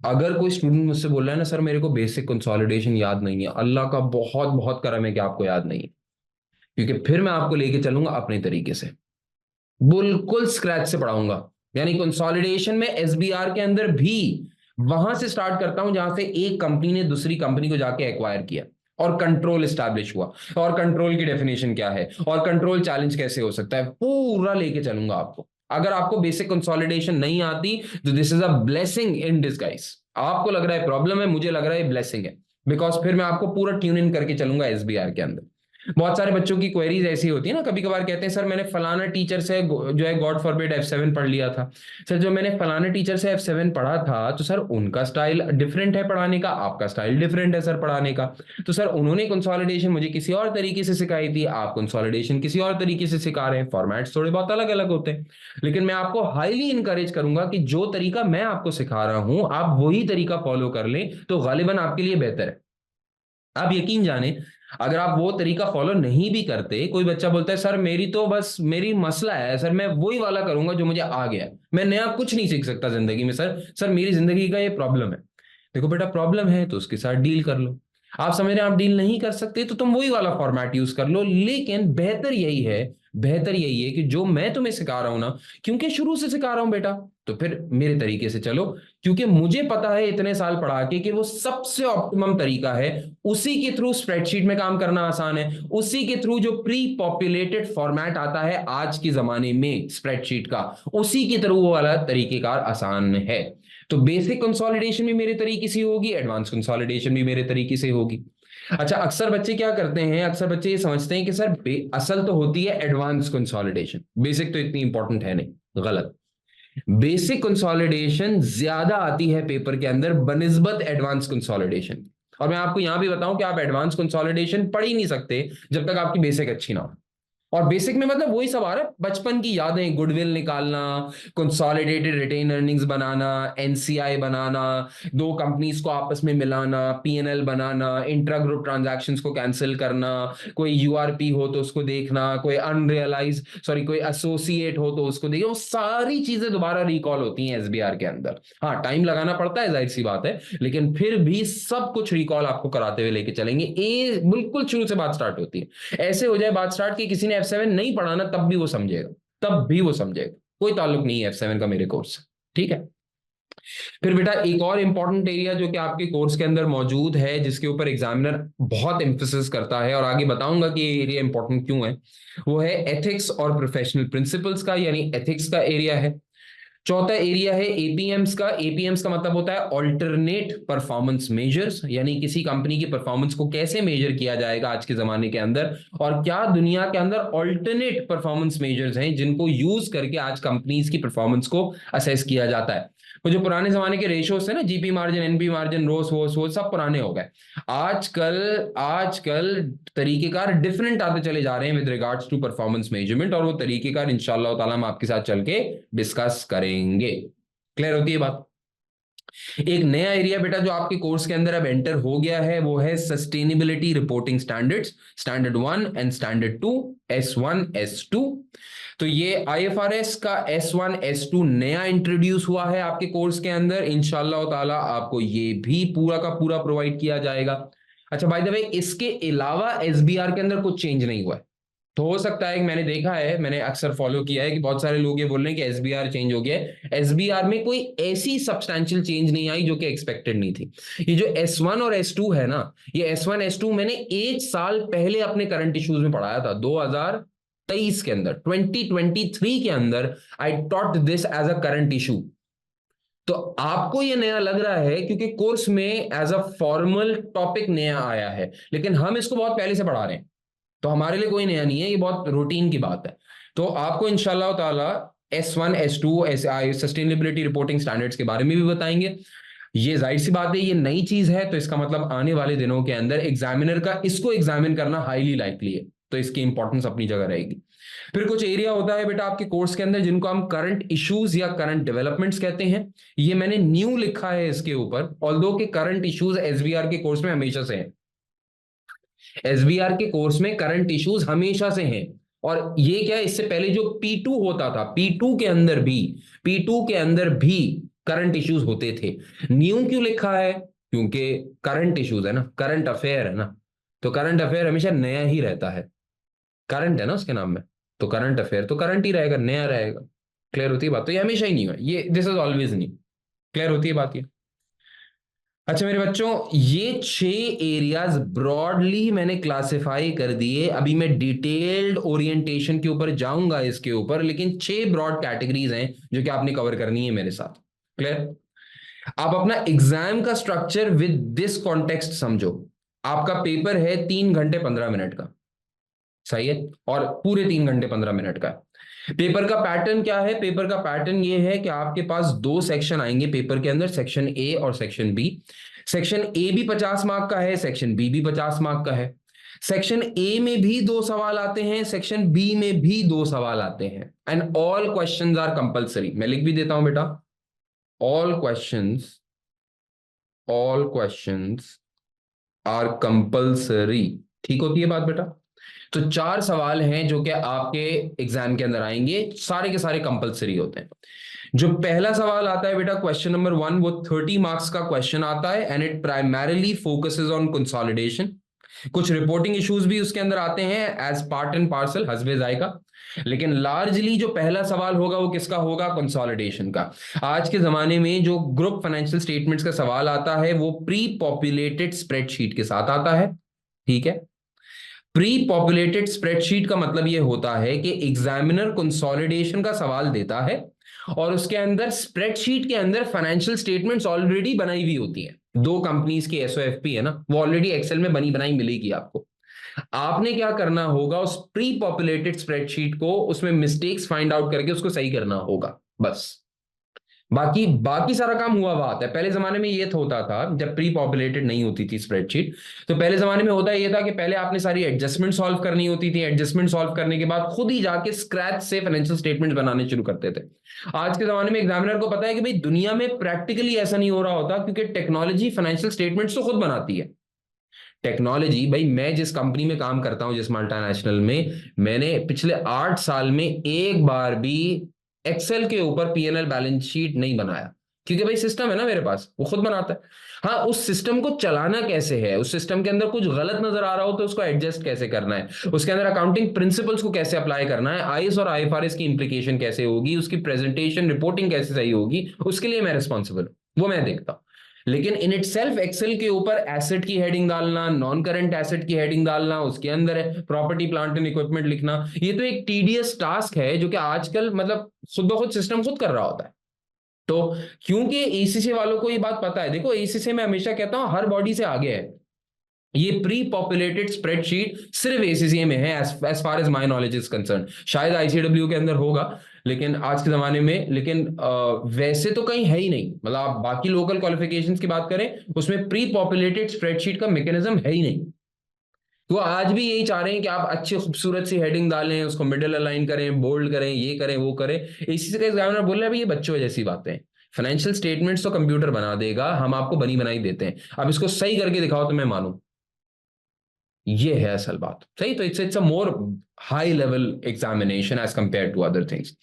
अगर कोई स्टूडेंट मुझसे बोल रहा है ना सर मेरे को बेसिक कंसोलिडेशन याद नहीं है, अल्लाह का बहुत बहुत करम है कि आपको याद नहीं है, क्योंकि फिर मैं आपको लेके चलूंगा अपने तरीके से, बिल्कुल स्क्रैच से पढ़ाऊंगा। यानी कंसोलिडेशन में एसबीआर के अंदर भी वहां से स्टार्ट करता हूं जहां से एक कंपनी ने दूसरी कंपनी को जाके एक्वायर किया और कंट्रोल एस्टैब्लिश हुआ, और कंट्रोल की डेफिनेशन क्या है, और कंट्रोल चैलेंज कैसे हो सकता है, पूरा लेके चलूंगा आपको। अगर आपको बेसिक कंसोलिडेशन नहीं आती तो this is a blessing in disguise. आपको लग रहा है प्रॉब्लम है, मुझे लग रहा है ब्लेसिंग है, बिकॉज फिर मैं आपको पूरा ट्यून इन करके चलूंगा एसबीआर के अंदर। बहुत सारे बच्चों की क्वेरीज ऐसी होती है ना, कभी कभार कहते हैं सर मैंने फलाना टीचर से जो है गॉड फॉरबिड F7 पढ़ लिया था। सर जो मैंने फलाने टीचर से F7 पढ़ा था तो सर उनका स्टाइल डिफरेंट है पढ़ाने का, आपका स्टाइल डिफरेंट है सर पढ़ाने का। तो सर उन्होंने कंसोलिडेशन मुझे किसी और तरीके से सिखाई थी, आप कंसोलिडेशन किसी और तरीके से सिखा रहे हैं, फॉर्मेट्स थोड़े बहुत अलग अलग होते हैं। लेकिन मैं आपको हाईली इंकरेज करूंगा कि जो तरीका मैं आपको सिखा रहा हूं आप वही तरीका फॉलो कर लें तो गालिबन आपके लिए बेहतर है। आप यकीन जाने अगर आप वो तरीका फॉलो नहीं भी करते, कोई बच्चा बोलता है सर मेरी तो बस मेरी मसला है सर मैं वही वाला करूंगा जो मुझे आ गया, मैं नया कुछ नहीं सीख सकता जिंदगी में, सर सर मेरी जिंदगी का ये प्रॉब्लम है। देखो बेटा प्रॉब्लम है तो उसके साथ डील कर लो। आप समझ रहे हैं आप डील नहीं कर सकते तो तुम वही वाला फॉर्मेट यूज कर लो, लेकिन बेहतर यही है, बेहतर यही है कि जो मैं तुम्हें सिखा रहा हूं ना, क्योंकि शुरू से सिखा रहा हूं बेटा, तो फिर मेरे तरीके से चलो, क्योंकि मुझे पता है इतने साल पढ़ा के कि वो सबसे ऑप्टिमम तरीका है। उसी के थ्रू स्प्रेडशीट में काम करना आसान है, उसी के थ्रू जो प्री पॉपुलेटेड फॉर्मेट आता है आज के जमाने में स्प्रेडशीट का, उसी के थ्रू वो वाला तरीकेकार आसान है। तो बेसिक कंसोलिडेशन भी मेरे तरीके से होगी, एडवांस कंसोलिडेशन भी मेरे तरीके से होगी। अच्छा अक्सर बच्चे क्या करते हैं, अक्सर बच्चे ये समझते हैं कि सर असल तो होती है एडवांस कंसोलिडेशन, बेसिक तो इतनी इंपॉर्टेंट है नहीं। गलत। बेसिक कंसोलिडेशन ज्यादा आती है पेपर के अंदर बनिस्बत एडवांस कंसोलिडेशन। और मैं आपको यहां भी बताऊं कि आप एडवांस कंसोलिडेशन पढ़ ही नहीं सकते जब तक आपकी बेसिक अच्छी ना हो। और बेसिक में मतलब वही सब आ रहा है, बचपन की यादें, गुडविल निकालना, कंसोलिडेटेड रिटेन अर्निंग्स बनाना, एनसीआई बनाना, दो कंपनीज को आपस में मिलाना, पीएनएल बनाना, इंट्रा ग्रुप ट्रांजैक्शंस को कैंसिल करना, कोई यूआरपी हो तो उसको देखना, कोई अनरियलाइज सॉरी कोई एसोसिएट हो तो उसको देखना, वो सारी चीजें दोबारा रिकॉल होती हैं एसबीआर के अंदर। हाँ टाइम लगाना पड़ता है, जाहिर सी बात है, लेकिन फिर भी सब कुछ रिकॉल आपको कराते हुए लेके चलेंगे। ए बिल्कुल शुरू से बात स्टार्ट होती है। ऐसे हो जाए बात स्टार्ट कि किसी ने F7 नहीं पढ़ाना तब भी वो समझेगा, तब भी वो समझेगा, कोई ताल्लुक नहीं है F7 का मेरे कोर्स से। ठीक है। फिर बेटा एक और इंपॉर्टेंट एरिया जो कि आपके कोर्स के अंदर मौजूद है, जिसके ऊपर एग्जामिनर बहुत एम्फेसिस करता है और आगे बताऊंगा कि ये एरिया इंपॉर्टेंट क्यों है, वो है एथिक्स और प्रोफेशनल प्रिंसिपल्स का, यानी एथिक्स का एरिया है। चौथा एरिया है एपीएम्स का। एपीएम्स का मतलब होता है ऑल्टरनेट परफॉर्मेंस मेजर्स, यानी किसी कंपनी की परफॉर्मेंस को कैसे मेजर किया जाएगा आज के जमाने के अंदर, और क्या दुनिया के अंदर ऑल्टरनेट परफॉर्मेंस मेजर्स हैं जिनको यूज करके आज कंपनीज की परफॉर्मेंस को असेस किया जाता है। वो जो पुराने जमाने के रेशियोज थे ना, जीपी मार्जिन, एनपी मार्जिन, रोस वोस वो सब पुराने हो गए। आजकल आजकल तरीकेकार डिफरेंट आते चले जा रहे हैं with regards to performance measurement, और वो तरीकेकार इंशाल्लाह ताला हम आपके साथ चल के डिस्कस करेंगे। क्लियर होती है बात? एक नया एरिया बेटा जो आपके कोर्स के अंदर अब एंटर हो गया है वो है sustainability reporting standards, standard 1 and standard 2, S1 S2। तो ये आईएफआरएस का S1 S2 नया इंट्रोड्यूस हुआ है आपके कोर्स के अंदर, इंशाल्लाह ताला आपको ये भी पूरा का पूरा प्रोवाइड किया जाएगा। अच्छा बाय द वे, इसके अलावा एसबीआर के अंदर कुछ चेंज नहीं हुआ है। तो हो सकता है कि मैंने देखा है, मैंने अक्सर फॉलो किया है कि बहुत सारे लोग ये बोल रहे हैं कि एसबीआर चेंज हो गया है। एसबीआर में कोई ऐसी सब्सटैंशियल चेंज नहीं आई जो कि एक्सपेक्टेड नहीं थी। ये जो S1 और S2 है ना, ये S1 S2 मैंने 1 साल पहले अपने करंट इश्यूज में पढ़ाया था, 2023 के अंदर, 2023 के अंदर I taught this as a current issue. तो आपको ये नया लग रहा है क्योंकि कोर्स में एज अ फॉर्मल टॉपिक नया आया है, लेकिन हम इसको बहुत पहले से पढ़ा रहे हैं, तो हमारे लिए कोई नया नहीं है, ये बहुत रूटीन की बात है। तो आपको इंशाल्लाह ताला S1 S2 sustainability reporting standards के बारे में भी बताएंगे। ये जाहिर सी बात है, ये नई चीज है, तो इसका मतलब आने वाले दिनों के अंदर एग्जामिनर का इसको एग्जामिन करना हाईली लाइकली है, तो इसकी इंपॉर्टेंस अपनी जगह रहेगी। फिर कुछ एरिया होता है बेटा आपके कोर्स के अंदर जिनको हम करंट इश्यूज या करंट डेवलपमेंट्स कहते हैं। ये मैंने न्यू लिखा है इसके ऊपर, ऑल्दो के करंट इश्यूज एसबीआर के कोर्स में हमेशा से हैं। एसबीआर के कोर्स में करंट इश्यूज हमेशा से हैं। और ये क्या है, इससे पहले जो P2 होता था, P2 के अंदर भी करंट इश्यूज होते थे। न्यू क्यों लिखा है? क्योंकि करंट इश्यूज है ना, करंट अफेयर है ना, तो करंट अफेयर हमेशा नया ही रहता है, करंट है ना उसके नाम में, तो करंट अफेयर तो करंट ही रहेगा, नया रहेगा। क्लियर होती है बात? तो ये हमेशा ही नहीं है, ये दिस इज ऑलवेज नहीं। क्लियर होती है बात ये? अच्छा मेरे बच्चों, ये 6 एरियाज ब्रॉडली मैंने क्लासिफाई कर दिए। अभी मैं डिटेल्ड ओरिएंटेशन के ऊपर जाऊंगा इसके ऊपर, लेकिन 6 ब्रॉड कैटेगरीज हैं जो कि आपने कवर करनी है मेरे साथ। क्लियर? आप अपना एग्जाम का स्ट्रक्चर विद दिस कॉन्टेक्स्ट समझो। आपका पेपर है 3 घंटे 15 मिनट का, सही है, और पूरे 3 घंटे 15 मिनट का है। पेपर का पैटर्न क्या है? पेपर का पैटर्न ये है कि आपके पास 2 सेक्शन आएंगे पेपर के अंदर, सेक्शन ए और सेक्शन बी। सेक्शन ए भी 50 मार्क का है, सेक्शन बी भी 50 मार्क का है। सेक्शन ए में भी 2 सवाल आते हैं, सेक्शन बी में भी 2 सवाल आते हैं, and all questions are compulsory. मैं लिख भी देता हूं बेटा, ऑल क्वेश्चंस आर कंपल्सरी। ठीक होती है बात बेटा? तो 4 सवाल हैं जो कि आपके एग्जाम के अंदर आएंगे, सारे के सारे कंपलसरी होते हैं। जो पहला सवाल आता है बेटा, क्वेश्चन नंबर 1, वो 30 मार्क्स का क्वेश्चन आता है, and it primarily focuses on consolidation. कुछ रिपोर्टिंग इश्यूज भी उसके अंदर आते हैं as part and parcel, Hasbe जायका, लेकिन लार्जली जो पहला सवाल होगा वो किसका होगा? कंसोलिडेशन का। आज के जमाने में जो ग्रुप फाइनेंशियल स्टेटमेंट्स का सवाल आता है वो प्री पॉपुलेटेड स्प्रेडशीट के साथ आता है। ठीक है, प्री पॉपुलेटेड स्प्रेडशीट का मतलब यह होता है कि एग्जामिनर कंसोलिडेशन का सवाल देता है और उसके अंदर स्प्रेडशीट के अंदर फाइनेंशियल स्टेटमेंट्स ऑलरेडी बनाई हुई होती हैं। 2 कंपनीज की एसओएफपी है ना, वो ऑलरेडी एक्सेल में बनी बनाई मिलेगी आपको। आपने क्या करना होगा, उस प्री पॉपुलेटेड स्प्रेडशीट को, उसमें मिस्टेक्स फाइंड आउट करके उसको सही करना होगा, बस। बाकी बाकी सारा काम हुआ बात है। पहले जमाने में ये होता था, जब प्री पॉपुलेटेड नहीं होती थी स्प्रेडशीट, तो पहले जमाने में होता ये था कि पहले आपने सारी एडजस्टमेंट सॉल्व करनी होती थी, एडजस्टमेंट सॉल्व करने के बाद खुद ही जाके स्क्रैच से फाइनेंशियल स्टेटमेंट बनाने शुरू करते थे। आज के जमाने में एग्जामिनर को पता है कि भाई दुनिया में प्रैक्टिकली ऐसा नहीं हो रहा होता, क्योंकि टेक्नोलॉजी फाइनेंशियल स्टेटमेंट्स तो खुद बनाती है। टेक्नोलॉजी, भाई मैं जिस कंपनी में काम करता हूं, जिस मल्टीनेशनल में, मैंने पिछले 8 साल में एक बार भी एक्सेल के ऊपर पीएनएल बैलेंस शीट नहीं बनाया, क्योंकि भाई सिस्टम है ना मेरे पास, वो खुद बनाता है। हाँ, उस सिस्टम को चलाना कैसे है, उस सिस्टम के अंदर कुछ गलत नजर आ रहा हो तो उसको एडजस्ट कैसे करना है, उसके अंदर अकाउंटिंग प्रिंसिपल्स को कैसे अप्लाई करना है, आईएस और आईएफआरएस की इंप्लीकेशन कैसे होगी, उसकी प्रेजेंटेशन रिपोर्टिंग कैसे सही होगी, उसके लिए मैं रिस्पॉन्सिबल हूं, वो मैं देखता हूं। लेकिन इन इट सेल्फ एक्सेल के ऊपर एसेट की हेडिंग डालना, नॉन करंट एसेट की हेडिंग डालना, उसके अंदर प्रॉपर्टी प्लांट एंड इक्विपमेंट लिखना, ये तो एक टीडियस टास्क है जो कि आजकल मतलब खुद ब खुद सिस्टम खुद कर रहा होता है। तो क्योंकि एसीसी वालों को ये बात पता है, देखो एसीसी में हमेशा कहता हूं हर बॉडी से आगे है। ये प्री पॉपुलेटेड स्प्रेडशीट सिर्फ एसीसीए में है, as far as my knowledge is concern. शायद आईसीडब्ल्यू के अंदर होगा, लेकिन आज के जमाने में, लेकिन वैसे तो कहीं है ही नहीं। मतलब आप बाकी लोकल क्वालिफिकेशंस की बात करें, उसमें प्री पॉपुलेटेड स्प्रेडशीट का मैकेनिज्म है ही नहीं। तो आज भी यही चाह रहे हैं कि आप अच्छी खूबसूरत सी हेडिंग डालें, उसको मिडिल अलाइन करें, बोल्ड करें, ये करें वो करें। इसी से एग्जामिनर बोल रहे हैं भाई ये बच्चों जैसी बातें हैं, फाइनेंशियल स्टेटमेंट्स तो कंप्यूटर बना देगा, हम आपको बनी बनाई देते हैं, अब इसको सही करके दिखाओ तो मैं मानूं। ये है असल बात, सही? तो it's a more high level examination as compare to other things.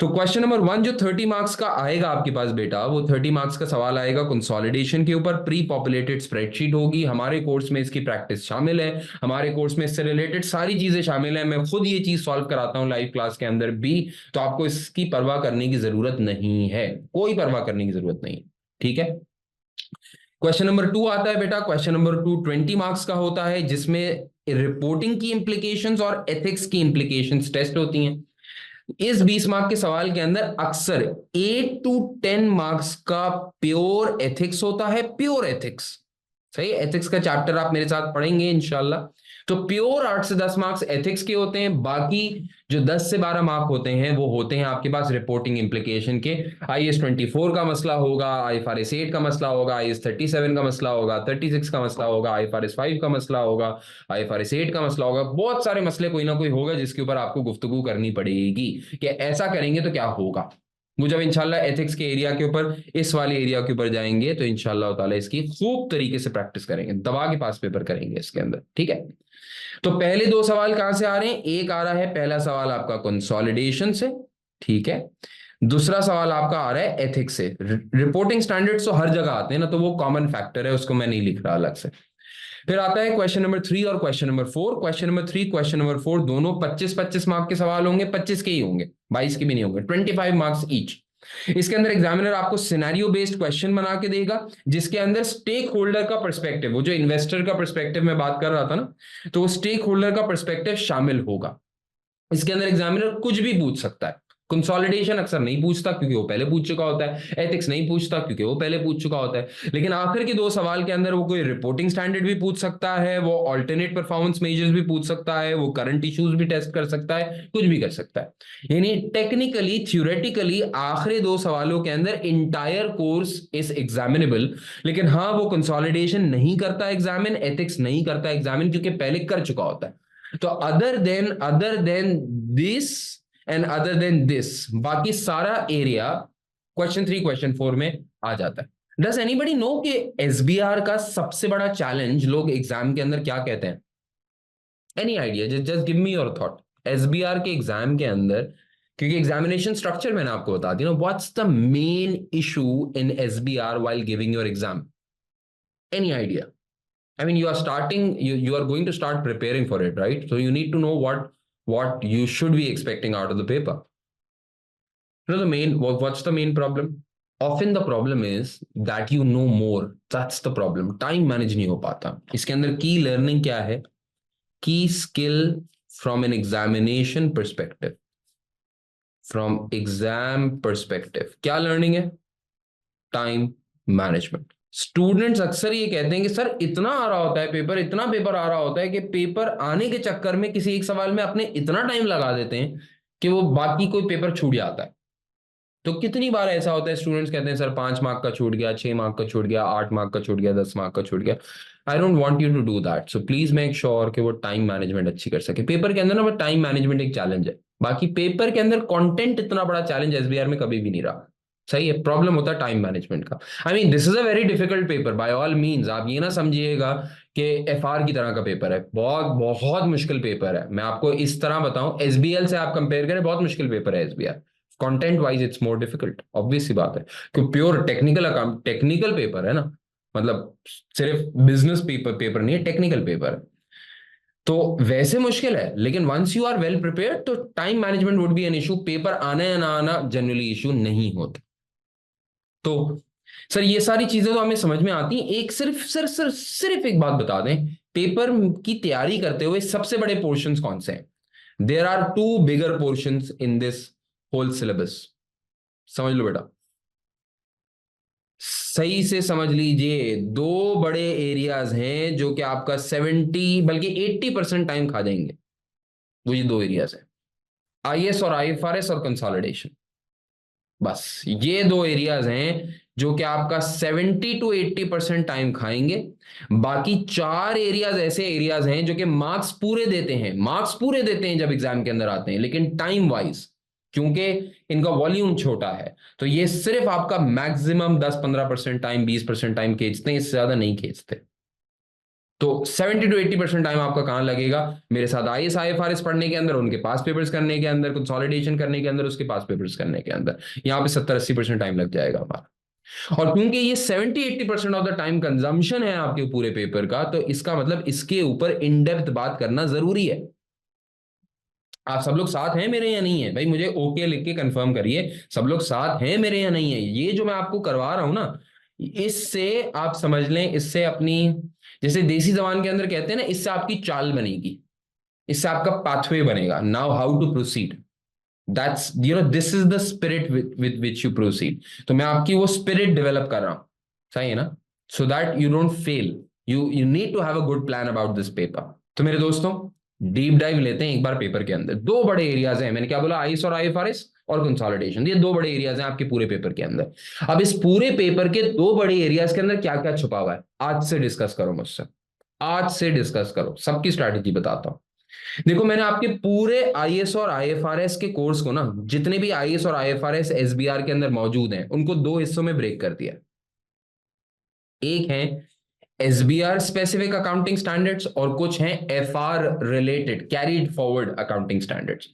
तो क्वेश्चन नंबर 1 जो 30 मार्क्स का आएगा आपके पास बेटा, वो 30 मार्क्स का सवाल आएगा कंसोलिडेशन के ऊपर। प्री पॉपुलेटेड स्प्रेडशीट होगी, हमारे कोर्स में इसकी प्रैक्टिस शामिल है, हमारे कोर्स में इससे रिलेटेड सारी चीजें शामिल है, मैं खुद ये चीज सॉल्व कराता हूं लाइव क्लास के अंदर भी। तो आपको इसकी परवाह करने की जरूरत नहीं है, कोई परवाह करने की जरूरत नहीं, ठीक है। क्वेश्चन नंबर 2 आता है बेटा, क्वेश्चन नंबर 2 20 मार्क्स का होता है, जिसमें रिपोर्टिंग की इंप्लीकेशंस और एथिक्स की इंप्लीकेशंस टेस्ट होती हैं। इस 20 मार्क के सवाल के अंदर अक्सर 8 to 10 मार्क्स का प्योर एथिक्स होता है, प्योर एथिक्स। सही, एथिक्स का चैप्टर आप मेरे साथ पढ़ेंगे इंशाल्लाह। तो प्योर 8 से 10 मार्क्स एथिक्स के होते हैं, बाकी जो 10 से 12 मार्क होते हैं वो होते हैं आपके पास रिपोर्टिंग इंप्लीकेशन के। IAS 24 का मसला होगा, IFRS 8 का मसला होगा, IAS 37 का मसला होगा, 36 का मसला होगा, IFRS 5 का मसला होगा, IFRS 8 का मसला होगा। बहुत सारे मसले कोई ना कोई होगा जिसके ऊपर आपको गुफ्तगू करनी पड़ेगी कि ऐसा करेंगे तो क्या होगा। वो जब इंशाल्लाह एथिक्स के एरिया के ऊपर, इस वाले एरिया के ऊपर जाएंगे तो इंशाल्लाह ताला इसकी खूब तरीके से प्रैक्टिस करेंगे, दबा के पास पेपर करेंगे इसके अंदर, ठीक है। तो पहले 2 सवाल कहां से आ रहे हैं? एक आ रहा है पहला सवाल आपका कंसोलिडेशन से, ठीक है। दूसरा सवाल आपका आ रहा है एथिक्स से। रिपोर्टिंग स्टैंडर्ड्स तो हर जगह आते हैं ना, तो वो कॉमन फैक्टर है, उसको मैं नहीं लिख रहा अलग से। फिर आता है क्वेश्चन नंबर 3 और question number 4। Question number 3 question number 4 दोनों 25-25 मार्क के सवाल होंगे, 25 के ही होंगे, 22 के भी नहीं होंगे, 25 मार्क्स ईच। इसके अंदर एग्जामिनर आपको सिनेरियो बेस्ड क्वेश्चन बना के देगा, जिसके अंदर स्टेक होल्डर का पर्सपेक्टिव, वो जो इन्वेस्टर का पर्सपेक्टिव मैं बात कर रहा था ना, तो वो स्टेक होल्डर का पर्सपेक्टिव शामिल होगा। इसके अंदर एग्जामिनर कुछ भी पूछ सकता है। कंसोलिडेशन अक्सर नहीं पूछता क्योंकि वो पहले पूछ चुका होता है, एथिक्स नहीं पूछता क्योंकि वो पहले पूछ चुका होता है, लेकिन आखिर के 2 सवाल के अंदर वो कोई रिपोर्टिंग स्टैंडर्ड भी पूछ सकता है, वो ऑल्टरनेट परफॉर्मेंस मेजर्स भी पूछ सकता है, वो करंट इश्यूज भी टेस्ट कर सकता है, कुछ भी कर सकता है। यानी टेक्निकली थ्योरेटिकली आखिरी 2 सवालों के अंदर इंटायर कोर्स इज एग्जामिनेबल। लेकिन हाँ, वो कंसोलिडेशन नहीं करता एग्जामिन, एथिक्स नहीं करता एग्जामिन, क्योंकि पहले कर चुका होता है। तो other than this and other than this, बाकी सारा एरिया क्वेश्चन 3 क्वेश्चन 4 में आ जाता है। डज एनीबडी नो कि एसबीआर का सबसे बड़ा चैलेंज लोग एग्जाम के अंदर क्या कहते हैं? Any idea? Just give me your thought. SBR के एग्जाम के अंदर, क्योंकि एग्जामिनेशन स्ट्रक्चर मैंने आपको बता दिया ना, what's the main issue in SBR while giving your exam? Any idea? I mean, you are starting, you are going to start preparing for it, right? So you need to know what you should be expecting out of the paper. What's the main problem? Often the problem is that you know more. That's the problem. Time manage नहीं हो पाता। इसके अंदर key learning क्या है? Key skill from an examination perspective. From exam perspective, क्या learning है? Time management. स्टूडेंट्स अक्सर ये कहते हैं कि सर इतना आ रहा होता है पेपर, इतना पेपर आ रहा होता है कि पेपर आने के चक्कर में किसी एक सवाल में अपने इतना टाइम लगा देते हैं कि वो बाकी कोई पेपर छूट जाता है। तो कितनी बार ऐसा होता है, स्टूडेंट्स कहते हैं सर 5 मार्क का छूट गया, 6 मार्क का छूट गया, 8 मार्क का छूट गया, 10 मार्क का छूट गया। I don't want you to do that, so please make sure कि वो टाइम मैनेजमेंट अच्छी कर सके। पेपर के अंदर ना वो टाइम मैनेजमेंट एक चैलेंज है, बाकी पेपर के अंदर कंटेंट इतना बड़ा चैलेंज एसबीआर में कभी भी नहीं रहा। सही है, प्रॉब्लम होता है टाइम मैनेजमेंट का। I mean this is a very difficult paper by all means, आप ये ना समझिएगा कि एफआर की तरह का पेपर है, बहुत बहुत मुश्किल पेपर है। मैं आपको इस तरह बताऊं, एसबीएल से आप कंपेयर करें, बहुत मुश्किल पेपर है SBR. Content wise it's more difficult, obvious सी बात है, क्योंकि pure technical account, technical paper है ना, मतलब सिर्फ बिजनेस पेपर नहीं है, टेक्निकल पेपर है। तो वैसे मुश्किल है, लेकिन once you are well prepared तो time management would be an issue. Paper आना या ना आना जनरली इशू नहीं होता। तो सर ये सारी चीजें तो हमें समझ में आती हैं। एक सिर्फ एक बात बता दें, पेपर की तैयारी करते हुए सबसे बड़े पोर्शंस कौन से हैं? There are 2 bigger portions in this whole syllabus. समझ लो बेटा, सही से समझ लीजिए, 2 बड़े एरियाज हैं जो कि आपका 70 बल्कि 80% टाइम खा जाएंगे। वो ये 2 एरियाज हैं, आईएएस और आईएफआरएस और कंसोलिडेशन। बस ये 2 एरियाज हैं जो कि आपका 70 to 80% टाइम खाएंगे। बाकी 4 एरियाज ऐसे एरियाज हैं जो कि मार्क्स पूरे देते हैं, मार्क्स पूरे देते हैं जब एग्जाम के अंदर आते हैं, लेकिन टाइम वाइज क्योंकि इनका वॉल्यूम छोटा है, तो ये सिर्फ आपका मैक्सिमम 10-15% टाइम, 20% टाइम खींचते हैं, इससे ज्यादा नहीं खींचते। तो 70 to 80% टाइम आपका कहां लगेगा? मेरे साथ IAS IFRS पढ़ने के अंदर, उनके पास पेपर्स करने के अंदर, कंसोलिडेशन करने के अंदर, उसके पास पेपर्स करने के अंदर। यहाँ पे 70-80% टाइम लग जाएगा हमारा। और क्योंकि ये 70-80% ऑफ द टाइम कंजम्पशन है आपके पूरे पेपर का, तो इसका मतलब इसके ऊपर इन डेप्थ बात करना जरूरी है। आप सब लोग साथ हैं मेरे या नहीं है भाई? मुझे ओके लिख के कंफर्म करिए, सब लोग साथ हैं मेरे या नहीं है? ये जो मैं आपको करवा रहा हूं ना, इससे आप समझ लें, इससे अपनी, जैसे देसी जबान के अंदर कहते हैं ना, इससे आपकी चाल बनेगी, इससे आपका पाथवे बनेगा। Now how to proceed, that's this is the spirit with which you proceed. तो मैं आपकी वो स्पिरिट डेवलप कर रहा हूं, सही है ना? So that you don't fail, you need to have a good plan about this paper. तो मेरे दोस्तों, डीप डाइव लेते हैं एक बार पेपर के अंदर। दो बड़े एरियाज हैं, मैंने क्या बोला? आईएस और आईएफआरएस और कंसोलिडेशन, ये दो बड़े एरियाज हैं आपके पूरे पेपर के अंदर। अब इस पूरे पेपर के दो बड़े एरियाज के अंदर क्या क्या छुपा हुआ है, आज से डिस्कस करो मुझसे, आज से डिस्कस करो, सबकी स्ट्रैटेजी बताता हूं। देखो, मैंने आपके पूरे आईएएस और आईएफआरएस के कोर्स को ना, जितने भी आईएएस और आईएफआरएस एसबीआर के अंदर मौजूद हैं, उनको दो हिस्सों में ब्रेक कर दिया। एक है एसबीआर स्पेसिफिक अकाउंटिंग स्टैंडर्ड्स और कुछ हैं FR related carried forward accounting standards.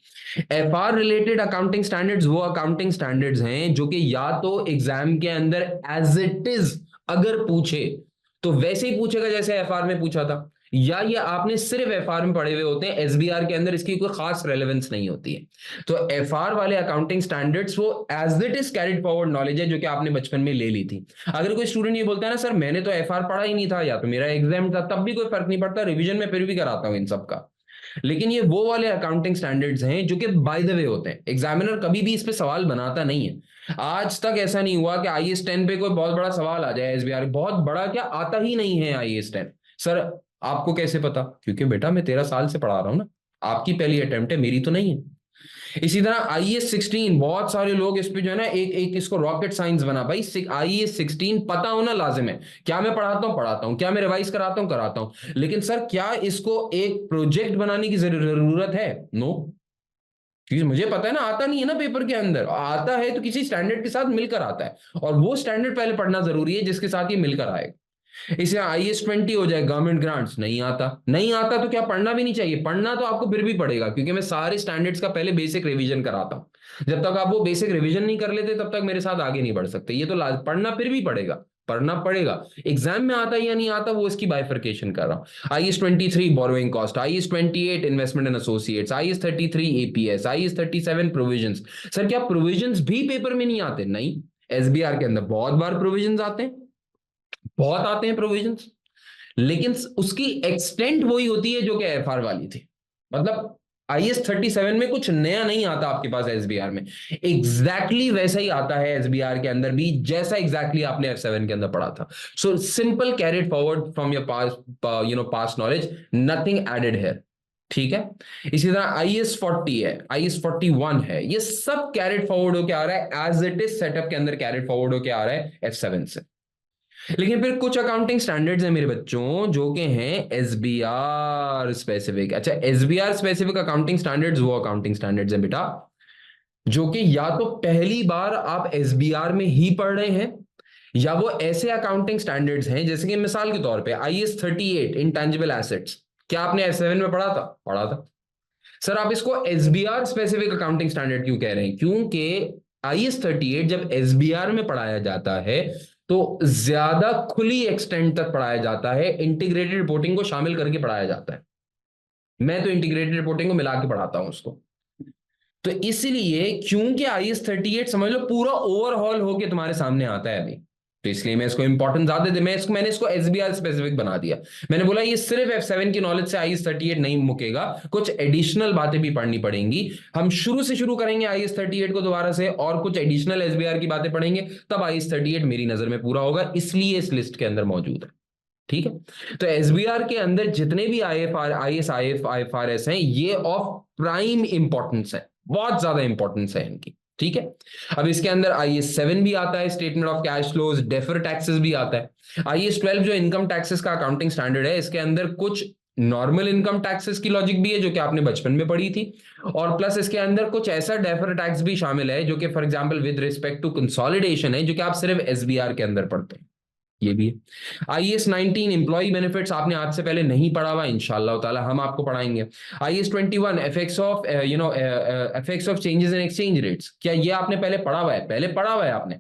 FR related accounting standards वो अकाउंटिंग स्टैंडर्ड्स हैं जो कि या तो एग्जाम के अंदर एज इट इज अगर पूछे तो वैसे ही पूछेगा जैसे एफआर में पूछा था, या ये आपने सिर्फ एफआर में पढ़े हुए होते हैं, एसबीआर के अंदर इसकी कोई खास रेलेवेंस नहीं होती है। तो एफआर वाले अकाउंटिंग स्टैंडर्ड्स वो as it is carried forward knowledge है जो कि आपने बचपन में ले ली थी। अगर कोई स्टूडेंट ये बोलता है ना, सर मैंने तो एफआर पढ़ा ही नहीं था या तो मेरा एग्जाम था, तब भी कोई फर्क नहीं पड़ता, रिवीजन में फिर भी कराता हूं इन सब का। लेकिन ये वो वाले अकाउंटिंग स्टैंडर्ड्स हैं जो कि बाय द वे होते हैं, एग्जामिनर कभी भी इस पे सवाल बनाता नहीं है। आज तक ऐसा नहीं हुआ कि आईएएस 10 पे कोई बहुत बड़ा सवाल आ जाए एसबीआर, बहुत बड़ा क्या आता ही नहीं है आईएएस 10। सर आपको कैसे पता? क्योंकि बेटा मैं 13 साल से पढ़ा रहा हूं ना, आपकी पहली अटेम्प्ट है, मेरी तो नहीं है। इसी तरह आईएएस 16, बहुत सारे लोग इस पे जो है ना एक एक इसको रॉकेट साइंस बना, भाई आईएएस 16 पता होना लाजिम है। क्या मैं पढ़ाता हूं, क्या मैं रिवाइज कराता हूं, लेकिन सर क्या इसको एक प्रोजेक्ट बनाने की जरूरत है? नो, क्योंकि मुझे पता है ना, आता नहीं है ना पेपर के अंदर, आता है तो किसी स्टैंडर्ड के साथ मिलकर आता है, और वो स्टैंडर्ड पहले पढ़ना जरूरी है जिसके साथ ये मिलकर आएगा। इसे आईएएस 20 हो जाए, गवर्नमेंट ग्रांट्स, नहीं आता, नहीं आता तो क्या पढ़ना भी नहीं चाहिए? पढ़ना तो आपको फिर भी पड़ेगा, क्योंकि मैं सारे स्टैंडर्ड्स का पहले बेसिक रिवीजन कराता हूं। जब तक आप वो बेसिक रिवीजन नहीं कर लेते तब तक मेरे साथ आगे नहीं बढ़ सकते। ये तो पढ़ना फिर भी पड़ेगा, पढ़ना पड़ेगा। एग्जाम में आता है या नहीं आता, वो इसकी बाइफर्केशन कर रहा हूं। IAS 23 borrowing cost, IAS 28 investment इन associates, IAS 33 APS, IAS 37 provisions. Sir क्या प्रोविजंस भी पेपर में नहीं आते? नहीं, एसबीआर के अंदर बहुत बार प्रोविजंस आते हैं, बहुत आते हैं प्रोविजंस, लेकिन उसकी एक्सटेंट वही होती है जो कि एफआर वाली थी। मतलब आईएएस 37 में कुछ नया नहीं आता आपके पास एसबीआर में, एग्जैक्टली वैसा ही आता है एसबीआर के अंदर भी, जैसा एग्जैक्टली आपने F7 के अंदर पढ़ा था। So simple carried forward from your past knowledge, nothing added है, ठीक है? इसी तरह आईएएस 40 है, आईएएस 41 है, ये सब कैरिड फॉरवर्ड होकर आ रहा है, एज इट इज सेटअप के अंदर कैरिड फॉरवर्ड होकर आ रहा है F7 से। लेकिन फिर कुछ अकाउंटिंग स्टैंडर्ड्स हैं मेरे बच्चों जो कि हैं एसबीआर स्पेसिफिक। अच्छा, एसबीआर स्पेसिफिक अकाउंटिंग स्टैंडर्ड्स वो अकाउंटिंग स्टैंडर्ड्स हैं बेटा जो कि या तो पहली बार आप एसबीआर में ही पढ़ रहे हैं, या वो ऐसे अकाउंटिंग स्टैंडर्ड्स हैं जैसे कि मिसाल के तौर पे आईएएस 38 इंटेंजिबल एसेट्स, क्या आपने F7 में पढ़ा था? पढ़ा था। सर आप इसको एसबीआर स्पेसिफिक अकाउंटिंग स्टैंडर्ड क्यों कह रहे हैं? क्योंकि आईएएस 38 जब एसबीआर में पढ़ाया जाता है तो ज्यादा खुली एक्सटेंट तक पढ़ाया जाता है, इंटीग्रेटेड रिपोर्टिंग को शामिल करके पढ़ाया जाता है। मैं तो इंटीग्रेटेड रिपोर्टिंग को मिला के पढ़ाता हूं उसको। तो इसलिए क्योंकि आईएएस 38 समझ लो पूरा ओवरहॉल होके तुम्हारे सामने आता है अभी, तो इसलिए मैं इसको इंपॉर्टेंस ज्यादा दे, मैंने इसको एसबीआर स्पेसिफिक बना दिया। मैंने बोला ये सिर्फ F7 की नॉलेज से आईएएस 38 नहीं मुकेगा, कुछ एडिशनल बातें भी पढ़नी पड़ेंगी। हम शुरू से शुरू करेंगे आईएएस 38 को दोबारा से, और कुछ एडिशनल एसबीआर की बातें पढ़ेंगे, तब आईएएस 38 मेरी नजर में पूरा होगा, इसलिए इस लिस्ट के अंदर मौजूद है, ठीक है? तो एसबीआर के अंदर जितने भी आईएएस आईएफआरएस हैं, ये ऑफ प्राइम इंपॉर्टेंस है, बहुत ज्यादा इंपॉर्टेंस है इनकी, ठीक है? अब इसके अंदर आईएएस 7 भी आता है, statement of cash flows, defer taxes भी आता है। आईएएस 12 जो इनकम टैक्सेस का अकाउंटिंग स्टैंडर्ड है, इसके अंदर कुछ नॉर्मल इनकम टैक्सेस की लॉजिक भी है जो कि आपने बचपन में पढ़ी थी, और प्लस इसके अंदर कुछ ऐसा डेफर टैक्स भी शामिल है जो कि for example with respect to consolidation है, जो कि आप सिर्फ एसबीआर के अंदर पढ़ते हैं, ये भी है। IAS 19 एम्प्लॉय बेनिफिट्स आपने आज से पहले नहीं पढ़ा हुआ, इंशाल्लाह ताला हम आपको पढ़ाएंगे। IAS 21 effects of effects of changes in exchange rates, क्या ये आपने पहले पढ़ा हुआ है? पहले पढ़ा हुआ है आपने।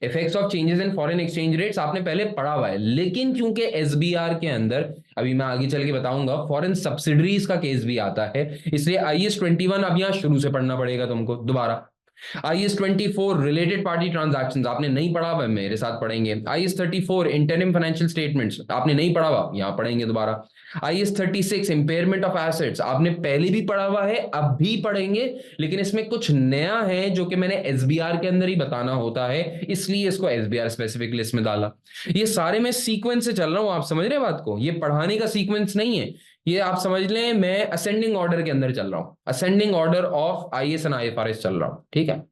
Effects of changes in foreign exchange rates आपने पहले पढ़ा हुआ है, लेकिन क्योंकि एसबीआर के अंदर, अभी मैं आगे चल के बताऊंगा, फॉरेन सब्सिडरीज का केस भी आता है, इसलिए IAS 21 अब यहां शुरू से पढ़ना पड़ेगा तुमको दोबारा। IAS 24 रिलेटेड पार्टी ट्रांजैक्शंस आपने नहीं पढ़ा हुआ, मेरे साथ पढ़ेंगे। IAS 34 इंटरिम फाइनेंशियल स्टेटमेंट्स आपने नहीं पढ़ा हुआ, यहां पढ़ेंगे दोबारा। IAS 36 इंपेयरमेंट ऑफ एसेट्स आपने पहले भी पढ़ा हुआ है, अब भी पढ़ेंगे, लेकिन इसमें कुछ नया है जो कि मैंने एसबीआर के अंदर ही बताना होता है, इसलिए इसको एसबीआर स्पेसिफिक लिस्ट में डाला। ये सारे मैं सीक्वेंस से चल रहा हूं, आप समझ रहे हैं बात को? ये पढ़ाने का सीक्वेंस नहीं है, ये आप समझ लें मैं असेंडिंग ऑर्डर के अंदर चल रहा हूं, ascending order of IAS and IFRS चल रहा हूं, ठीक है।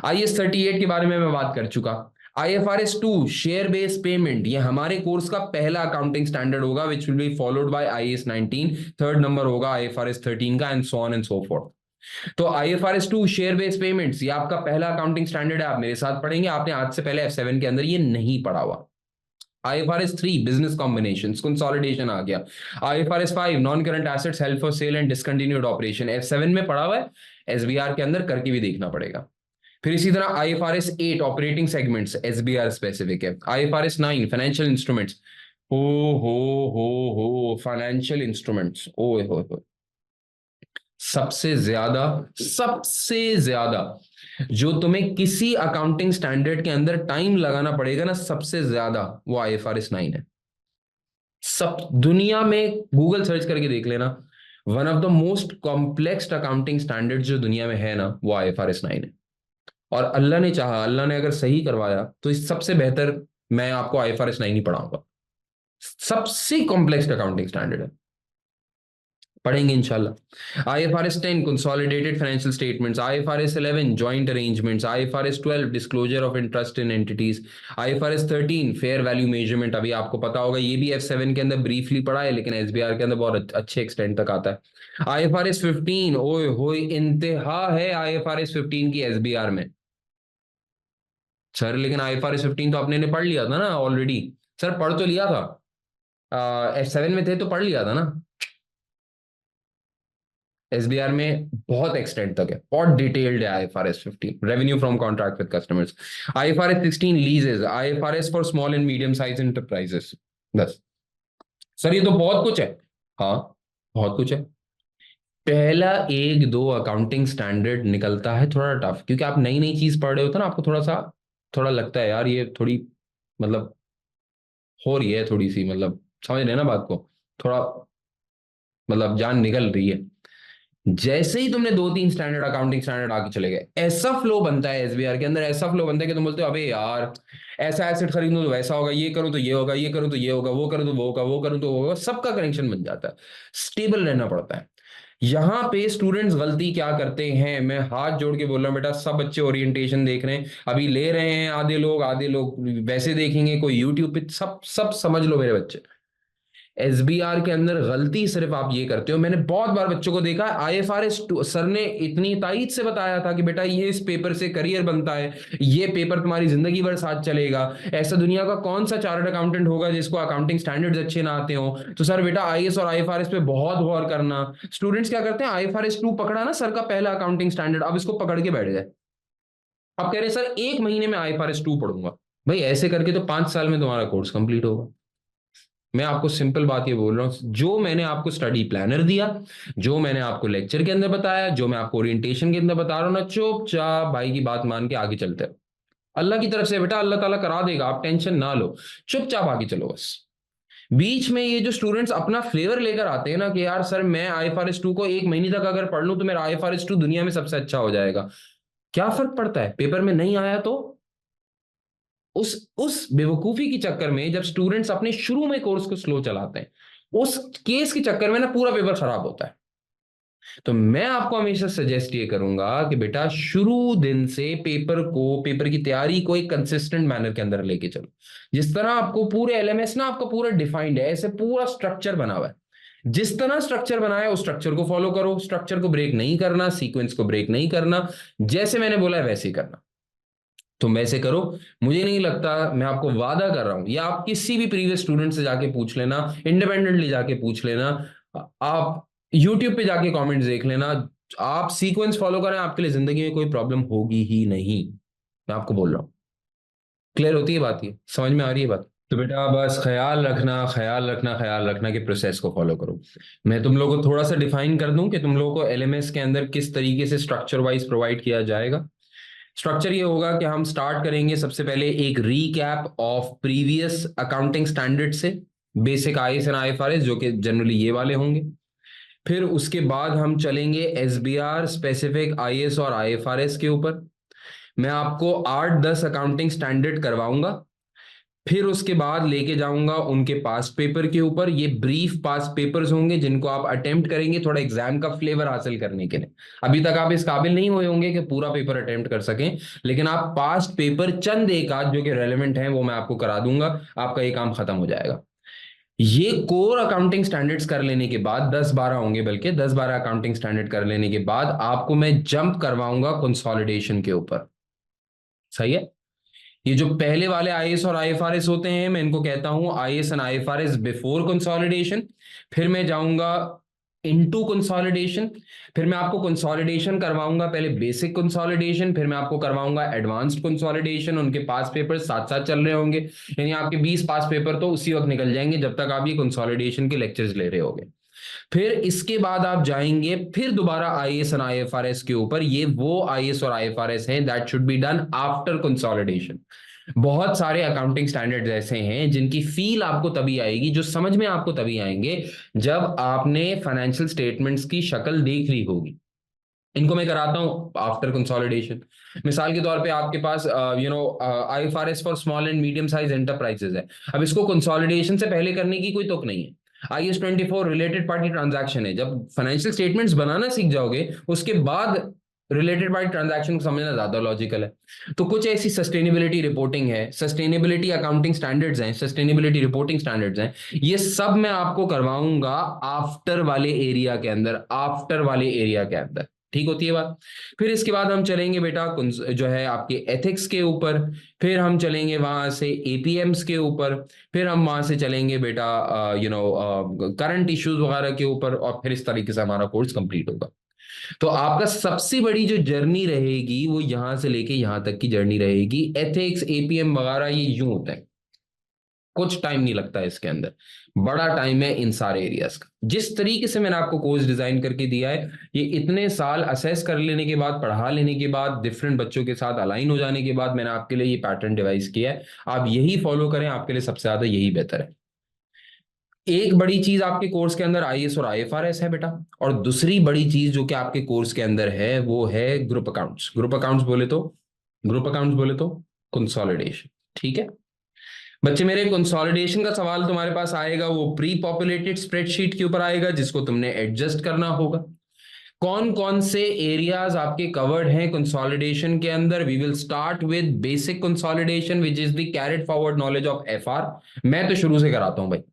IAS 38 के बारे में मैं बात कर चुका। IFRS 2 शेयर बेस्ड पेमेंट, ये हमारे कोर्स का पहला अकाउंटिंग स्टैंडर्ड होगा which will be followed by IAS 19, third number होगा IFRS 13 का, and so on and so fourth. तो IFRS 2 शेयर बेस्ड पेमेंट्स ये आपका पहला अकाउंटिंग स्टैंडर्ड है, आप मेरे साथ पढ़ेंगे, आपने आज से पहले F7 के अंदर ये नहीं पढ़ा हुआ। IFRS 3 बिजनेस कॉम्बिनेशंस कंसोलिडेशन आ गया। IFRS 5 non current assets held for sale and discontinued operation, F7 में पढ़ा हुआ है, SBR के अंदर करके भी देखना पड़ेगा। फिर इसी तरह IFRS 8 operating segments SBR specific है। IFRS 9 फाइनेंशियल इंस्ट्रूमेंट्स, हो हो फाइनेंशियल इंस्ट्रूमेंट्स, ओ हो सबसे ज्यादा जो तुम्हें किसी अकाउंटिंग स्टैंडर्ड के अंदर टाइम लगाना पड़ेगा ना, सबसे ज्यादा वो IFRS 9 है। सब दुनिया में गूगल सर्च करके देख लेना, one of the most complex accounting standard जो दुनिया में है ना, वो IFRS 9 है। और अल्लाह ने चाहा, अल्लाह ने अगर सही करवाया तो इस सबसे बेहतर मैं आपको IFRS 9 ही पढ़ाऊंगा। सबसे कॉम्प्लेक्स अकाउंटिंग स्टैंडर्ड है, पढ़ेंगे इंशाल्लाह। IFRS 10 consolidated financial statements, IFRS 11 joint arrangements, IFRS 12 disclosure of interest in entities, IFRS 13 fair value measurement, अभी आपको पता होगा, ये भी F7 के अंदर ब्रीफली पढ़ा है, लेकिन SBR के अंदर बहुत अच्छे एक्सटेंट तक आता है। IFRS 15 ओए होए इंतहा है IFRS 15 की SBR में सर, लेकिन IFRS 15 तो आपने ने पढ़ लिया था ना ऑलरेडी। सर पढ़ तो लिया था, F7 में थे तो पढ़ लिया था ना। SBR में बहुत एक्सटेंट तक है, बहुत डिटेल्ड है IFRS 15 revenue from contract with customers. IFRS 16 लीजेस, IFRS for small and medium size enterprises. बस सर ये तो बहुत कुछ है। हाँ बहुत कुछ है। पहला एक दो अकाउंटिंग स्टैंडर्ड निकलता है थोड़ा टफ, क्योंकि आप नई नई चीज पढ़ रहे होते ना, आपको थोड़ा लगता है यार ये थोड़ी मतलब हो रही है थोड़ी सी, मतलब समझ रहे हैं ना बात को, थोड़ा मतलब जान निकल रही है। जैसे ही तुमने दो तीन स्टैंडर्ड अकाउंटिंग स्टैंडर्ड आगे चले गए, ऐसा फ्लो बनता है SBR के अंदर, ऐसा फ्लो बनता है कि तुम बोलते हो अबे यार ऐसा एसेट खरीदूं तो वैसा होगा, ये करूं तो ये होगा, ये करूं तो ये होगा, वो करूं तो वो होगा, वो करूं तो वो होगा, सबका कनेक्शन बन जाता है। स्टेबल रहना पड़ता है। यहाँ पे स्टूडेंट्स गलती क्या करते हैं, मैं हाथ जोड़ के बोल रहा हूँ बेटा, सब बच्चे ओरिएंटेशन देख रहे हैं, अभी ले रहे हैं, आधे लोग वैसे देखेंगे, कोई यूट्यूब पे, सब सब समझ लो मेरे बच्चे। SBR के अंदर गलती सिर्फ आप ये करते हो, मैंने बहुत बार बच्चों को देखा, IFRS सर ने इतनी तारीफ से बताया था कि बेटा ये इस पेपर से करियर बनता है, ये पेपर तुम्हारी जिंदगी भर साथ चलेगा, ऐसा दुनिया का कौन सा चार्टर्ड अकाउंटेंट होगा जिसको अकाउंटिंग स्टैंडर्ड्स अच्छे ना आते हो, तो सर बेटा IAS और IFRS पे बहुत गौर करना। स्टूडेंट्स क्या करते हैं, IFRS 2 पकड़ा ना सर का पहला अकाउंटिंग स्टैंडर्ड, अब इसको पकड़ के बैठ जाए, अब कह रहे सर एक महीने में IFRS 2 पढ़ूंगा। भाई ऐसे करके तो 5 साल में तुम्हारा कोर्स कंप्लीट होगा। मैं आपको सिंपल बात ये बोल रहा हूं, जो मैंने आपको स्टडी प्लानर दिया, जो मैंने आपको लेक्चर के अंदर बताया, जो मैं आपको ओरिएंटेशन के अंदर बता रहा हूं ना, चुपचाप भाई की बात मान के आगे चलते हैं। अल्लाह की तरफ से बेटा अल्लाह ताला करा देगा, आप टेंशन ना लो, चुपचाप आगे चलो बस। बीच में ये जो स्टूडेंट्स अपना फ्लेवर लेकर आते हैं ना कि यार सर मैं IFRS 2 को एक महीने तक अगर पढ़ लूं तो मेरा IFRS 2 दुनिया में सबसे अच्छा हो जाएगा, क्या फर्क पड़ता है पेपर में नहीं आया तो? उस बेवकूफी के चक्कर में जब स्टूडेंट्स अपने शुरू में कोर्स को स्लो चलाते हैं, उस केस के चक्कर में ना पूरा पेपर खराब होता है। तो मैं आपको हमेशा सजेस्ट ये करूंगा कि बेटा शुरू दिन से पेपर की तैयारी को एक कंसिस्टेंट मैनर के अंदर लेके चलो। जिस तरह आपको पूरे LMS ना आपका पूरा डिफाइंड है, ऐसे पूरा स्ट्रक्चर बना हुआ है, जिस तरह स्ट्रक्चर बनाया उस स्ट्रक्चर को फॉलो करो, स्ट्रक्चर को ब्रेक नहीं करना, सीक्वेंस को ब्रेक नहीं करना, जैसे मैंने बोला है वैसे ही करना। तुम वैसे करो। मुझे नहीं लगता, मैं आपको वादा कर रहा हूं, या आप किसी भी प्रीवियस स्टूडेंट से जाके पूछ लेना, इंडिपेंडेंटली जाके पूछ लेना, आप यूट्यूब पे जाके कमेंट्स देख लेना, आप सीक्वेंस फॉलो करें, आपके लिए जिंदगी में कोई प्रॉब्लम होगी ही नहीं। मैं आपको बोल रहा हूँ। क्लियर होती है बात, ये समझ में आ रही है बात? तो बेटा बस ख्याल रखना, ख्याल रखना, ख्याल रखना कि प्रोसेस को फॉलो करो। मैं तुम लोगों को थोड़ा सा डिफाइन कर दूं कि तुम लोगों को एलएमएस के अंदर किस तरीके से स्ट्रक्चर वाइज प्रोवाइड किया जाएगा। स्ट्रक्चर ये होगा कि हम स्टार्ट करेंगे सबसे पहले एक recap of previous accounting standard से, बेसिक आईएएस एंड आईएफआरएस जो कि जनरली ये वाले होंगे। फिर उसके बाद हम चलेंगे एसबीआर स्पेसिफिक आईएएस और आईएफआरएस के ऊपर। मैं आपको 8-10 अकाउंटिंग स्टैंडर्ड करवाऊंगा। फिर उसके बाद लेके जाऊंगा उनके पास्ट पेपर के ऊपर। ये ब्रीफ पास्ट पेपर्स होंगे जिनको आप अटेम्प्ट करेंगे थोड़ा एग्जाम का फ्लेवर हासिल करने के लिए। अभी तक आप इस काबिल नहीं हुए होंगे कि पूरा पेपर अटेम्प्ट कर सकें, लेकिन आप पास्ट पेपर चंद एक आध जो कि रेलेवेंट हैं वो मैं आपको करा दूंगा, आपका ये काम खत्म हो जाएगा। ये कोर अकाउंटिंग स्टैंडर्ड्स कर लेने के बाद 10-12 होंगे, बल्कि 10-12 अकाउंटिंग स्टैंडर्ड कर लेने के बाद आपको मैं जंप करवाऊंगा कंसोलिडेशन के ऊपर। सही है? ये जो पहले वाले आईएएस और आईएफआरएस होते हैं, मैं इनको कहता हूं IAS and IFRS before consolidation. फिर मैं जाऊंगा इनटू कंसोलिडेशन। फिर मैं आपको कंसोलिडेशन करवाऊंगा, पहले बेसिक कंसोलिडेशन, फिर मैं आपको करवाऊंगा एडवांस्ड कंसोलिडेशन। उनके पास पेपर साथ साथ चल रहे होंगे, यानी आपके 20 पास पेपर तो उसी वक्त निकल जाएंगे जब तक आप ये कंसोलिडेशन के लेक्चर्स ले रहे होगे। फिर इसके बाद आप जाएंगे फिर दोबारा आईएएस एंड आईएफआरएस के ऊपर। ये वो आईएएस और आईएफआरएस हैं that should be done after consolidation. बहुत सारे अकाउंटिंग स्टैंडर्ड्स ऐसे हैं जिनकी फील आपको तभी आएगी, जो समझ में आपको तभी आएंगे जब आपने फाइनेंशियल स्टेटमेंट्स की शक्ल देख ली होगी। इनको मैं कराता हूं आफ्टर कंसोलिडेशन। मिसाल के तौर पे आपके पास IFRS for small and medium size enterprises है। अब इसको कंसोलिडेशन से पहले करने की कोई तुक नहीं है। IS 24 रिलेटेड पार्टी ट्रांजैक्शन है। जब फाइनेंशियल स्टेटमेंट्स बनाना सीख जाओगे उसके बाद रिलेटेड पार्टी ट्रांजैक्शन को समझना ज्यादा लॉजिकल है। तो कुछ ऐसी सस्टेनेबिलिटी रिपोर्टिंग है, सस्टेनेबिलिटी अकाउंटिंग स्टैंडर्ड्स हैं, सस्टेनेबिलिटी रिपोर्टिंग स्टैंडर्ड्स हैं, ये सब मैं आपको करवाऊंगा आफ्टर वाले एरिया के अंदर, आफ्टर वाले एरिया के अंदर। ठीक होती है बात? फिर इसके बाद हम चलेंगे बेटा जो है आपके एथिक्स के ऊपर। फिर हम चलेंगे वहां से एपीएम्स के ऊपर। फिर हम वहां से चलेंगे बेटा करंट इश्यूज वगैरह के ऊपर, और फिर इस तरीके से हमारा कोर्स कंप्लीट होगा। तो आपका सबसे बड़ी जो जर्नी रहेगी वो यहां से लेके यहां तक की जर्नी रहेगी। एथिक्स, एपीएम वगैरह ये यूं होता है, कुछ टाइम नहीं लगता है इसके अंदर, बड़ा टाइम है इन सारे एरियाज का। जिस तरीके से मैंने आपको कोर्स डिजाइन करके दिया है, ये इतने साल असेस कर लेने के बाद, पढ़ा लेने के बाद, डिफरेंट बच्चों के साथ अलाइन हो जाने के बाद मैंने आपके लिए ये पैटर्न डिवाइस किया है। आप यही फॉलो करें, आपके लिए सबसे ज्यादा यही बेहतर है। एक बड़ी चीज आपके कोर्स के अंदर आईएएस और आईएफआरएस है बेटा, और दूसरी बड़ी चीज जो कि आपके कोर्स के अंदर है वो है ग्रुप अकाउंट्स। ग्रुप अकाउंट्स बोले तो कंसोलिडेशन। ठीक है बच्चे मेरे, कंसोलिडेशन का सवाल तुम्हारे पास आएगा वो प्री पॉपुलेटेड स्प्रेडशीट के ऊपर आएगा जिसको तुमने एडजस्ट करना होगा। कौन कौन से एरियाज आपके कवर्ड हैं कंसोलिडेशन के अंदर? We will start with basic consolidation which is the carried forward knowledge of FR. मैं तो शुरू से कराता हूं भाई।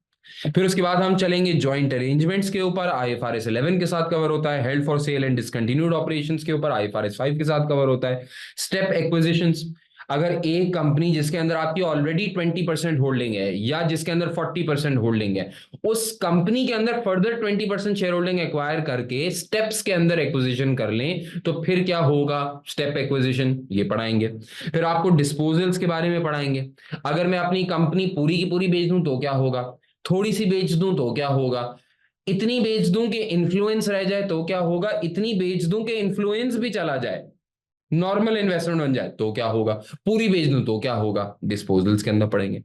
फिर उसके बाद हम चलेंगे जॉइंट अरेंजमेंट्स के ऊपर, आईएफआरएस 11 के साथ कवर होता है। Held for sale and discontinued operations के ऊपर आईएफआरएस 5 के साथ कवर होता है। स्टेप एक्विजिशंस, अगर एक कंपनी जिसके अंदर आपकी ऑलरेडी 20% होल्डिंग है या जिसके अंदर 40% होल्डिंग है, उस कंपनी के अंदर फर्दर 20% शेयर होल्डिंग एक्वायर करके स्टेप्स के अंदर एक्विजिशन कर लें तो फिर क्या होगा? स्टेप एक्विजिशन, ये पढ़ाएंगे। फिर आपको डिस्पोजल्स के बारे में पढ़ाएंगे। अगर मैं अपनी कंपनी पूरी की पूरी बेच दूं तो क्या होगा, थोड़ी सी बेच दूं तो क्या होगा, इतनी बेच दूं कि इन्फ्लुएंस रह जाए तो क्या होगा, इतनी बेच दूं कि इन्फ्लुएंस भी चला जाए, नॉर्मल इन्वेस्टमेंट बन जाए तो क्या होगा, पूरी बेच दूं तो क्या होगा, डिस्पोजल्स के अंदर पड़ेंगे।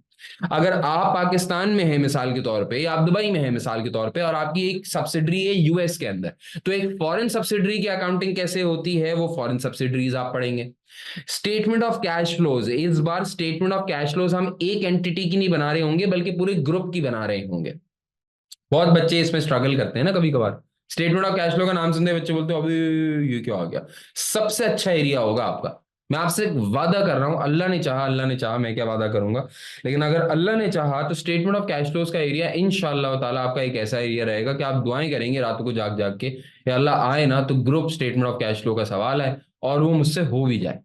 अगर आप पाकिस्तान में है मिसाल के तौर पे, या आप दुबई में है मिसाल के तौर पे, और आपकी एक सब्सिडरी है यूएस के अंदर, तो एक फॉरेन सब्सिडरी की अकाउंटिंग कैसे होती है वो फॉरेन सब्सिडरीज आप पढ़ेंगे। स्टेटमेंट ऑफ कैश फ्लोज, इस बार स्टेटमेंट ऑफ कैश फ्लोज हम एक एंटिटी की नहीं बना रहे होंगे बल्कि पूरे ग्रुप की बना रहे होंगे। बहुत बच्चे इसमें स्ट्रगल करते हैं ना कभी कभार। स्टेटमेंट ऑफ कैश फ्लो का नाम सुनते बच्चे बोलते हैं अभी ये क्या आ गया। सबसे अच्छा एरिया होगा आपका। मैं आपसे वादा कर रहा हूं, अल्लाह ने चाहा, मैं क्या वादा करूंगा, लेकिन अगर अल्लाह ने चाहा तो स्टेटमेंट ऑफ कैश फ्लोज का एरिया इंशाअल्लाह ताला आपका एक ऐसा एरिया रहेगा कि आप दुआएं करेंगे रात को जाग जाग के, या अल्लाह आए ना तो group statement of cash flow का सवाल है और वो मुझसे हो भी जाए।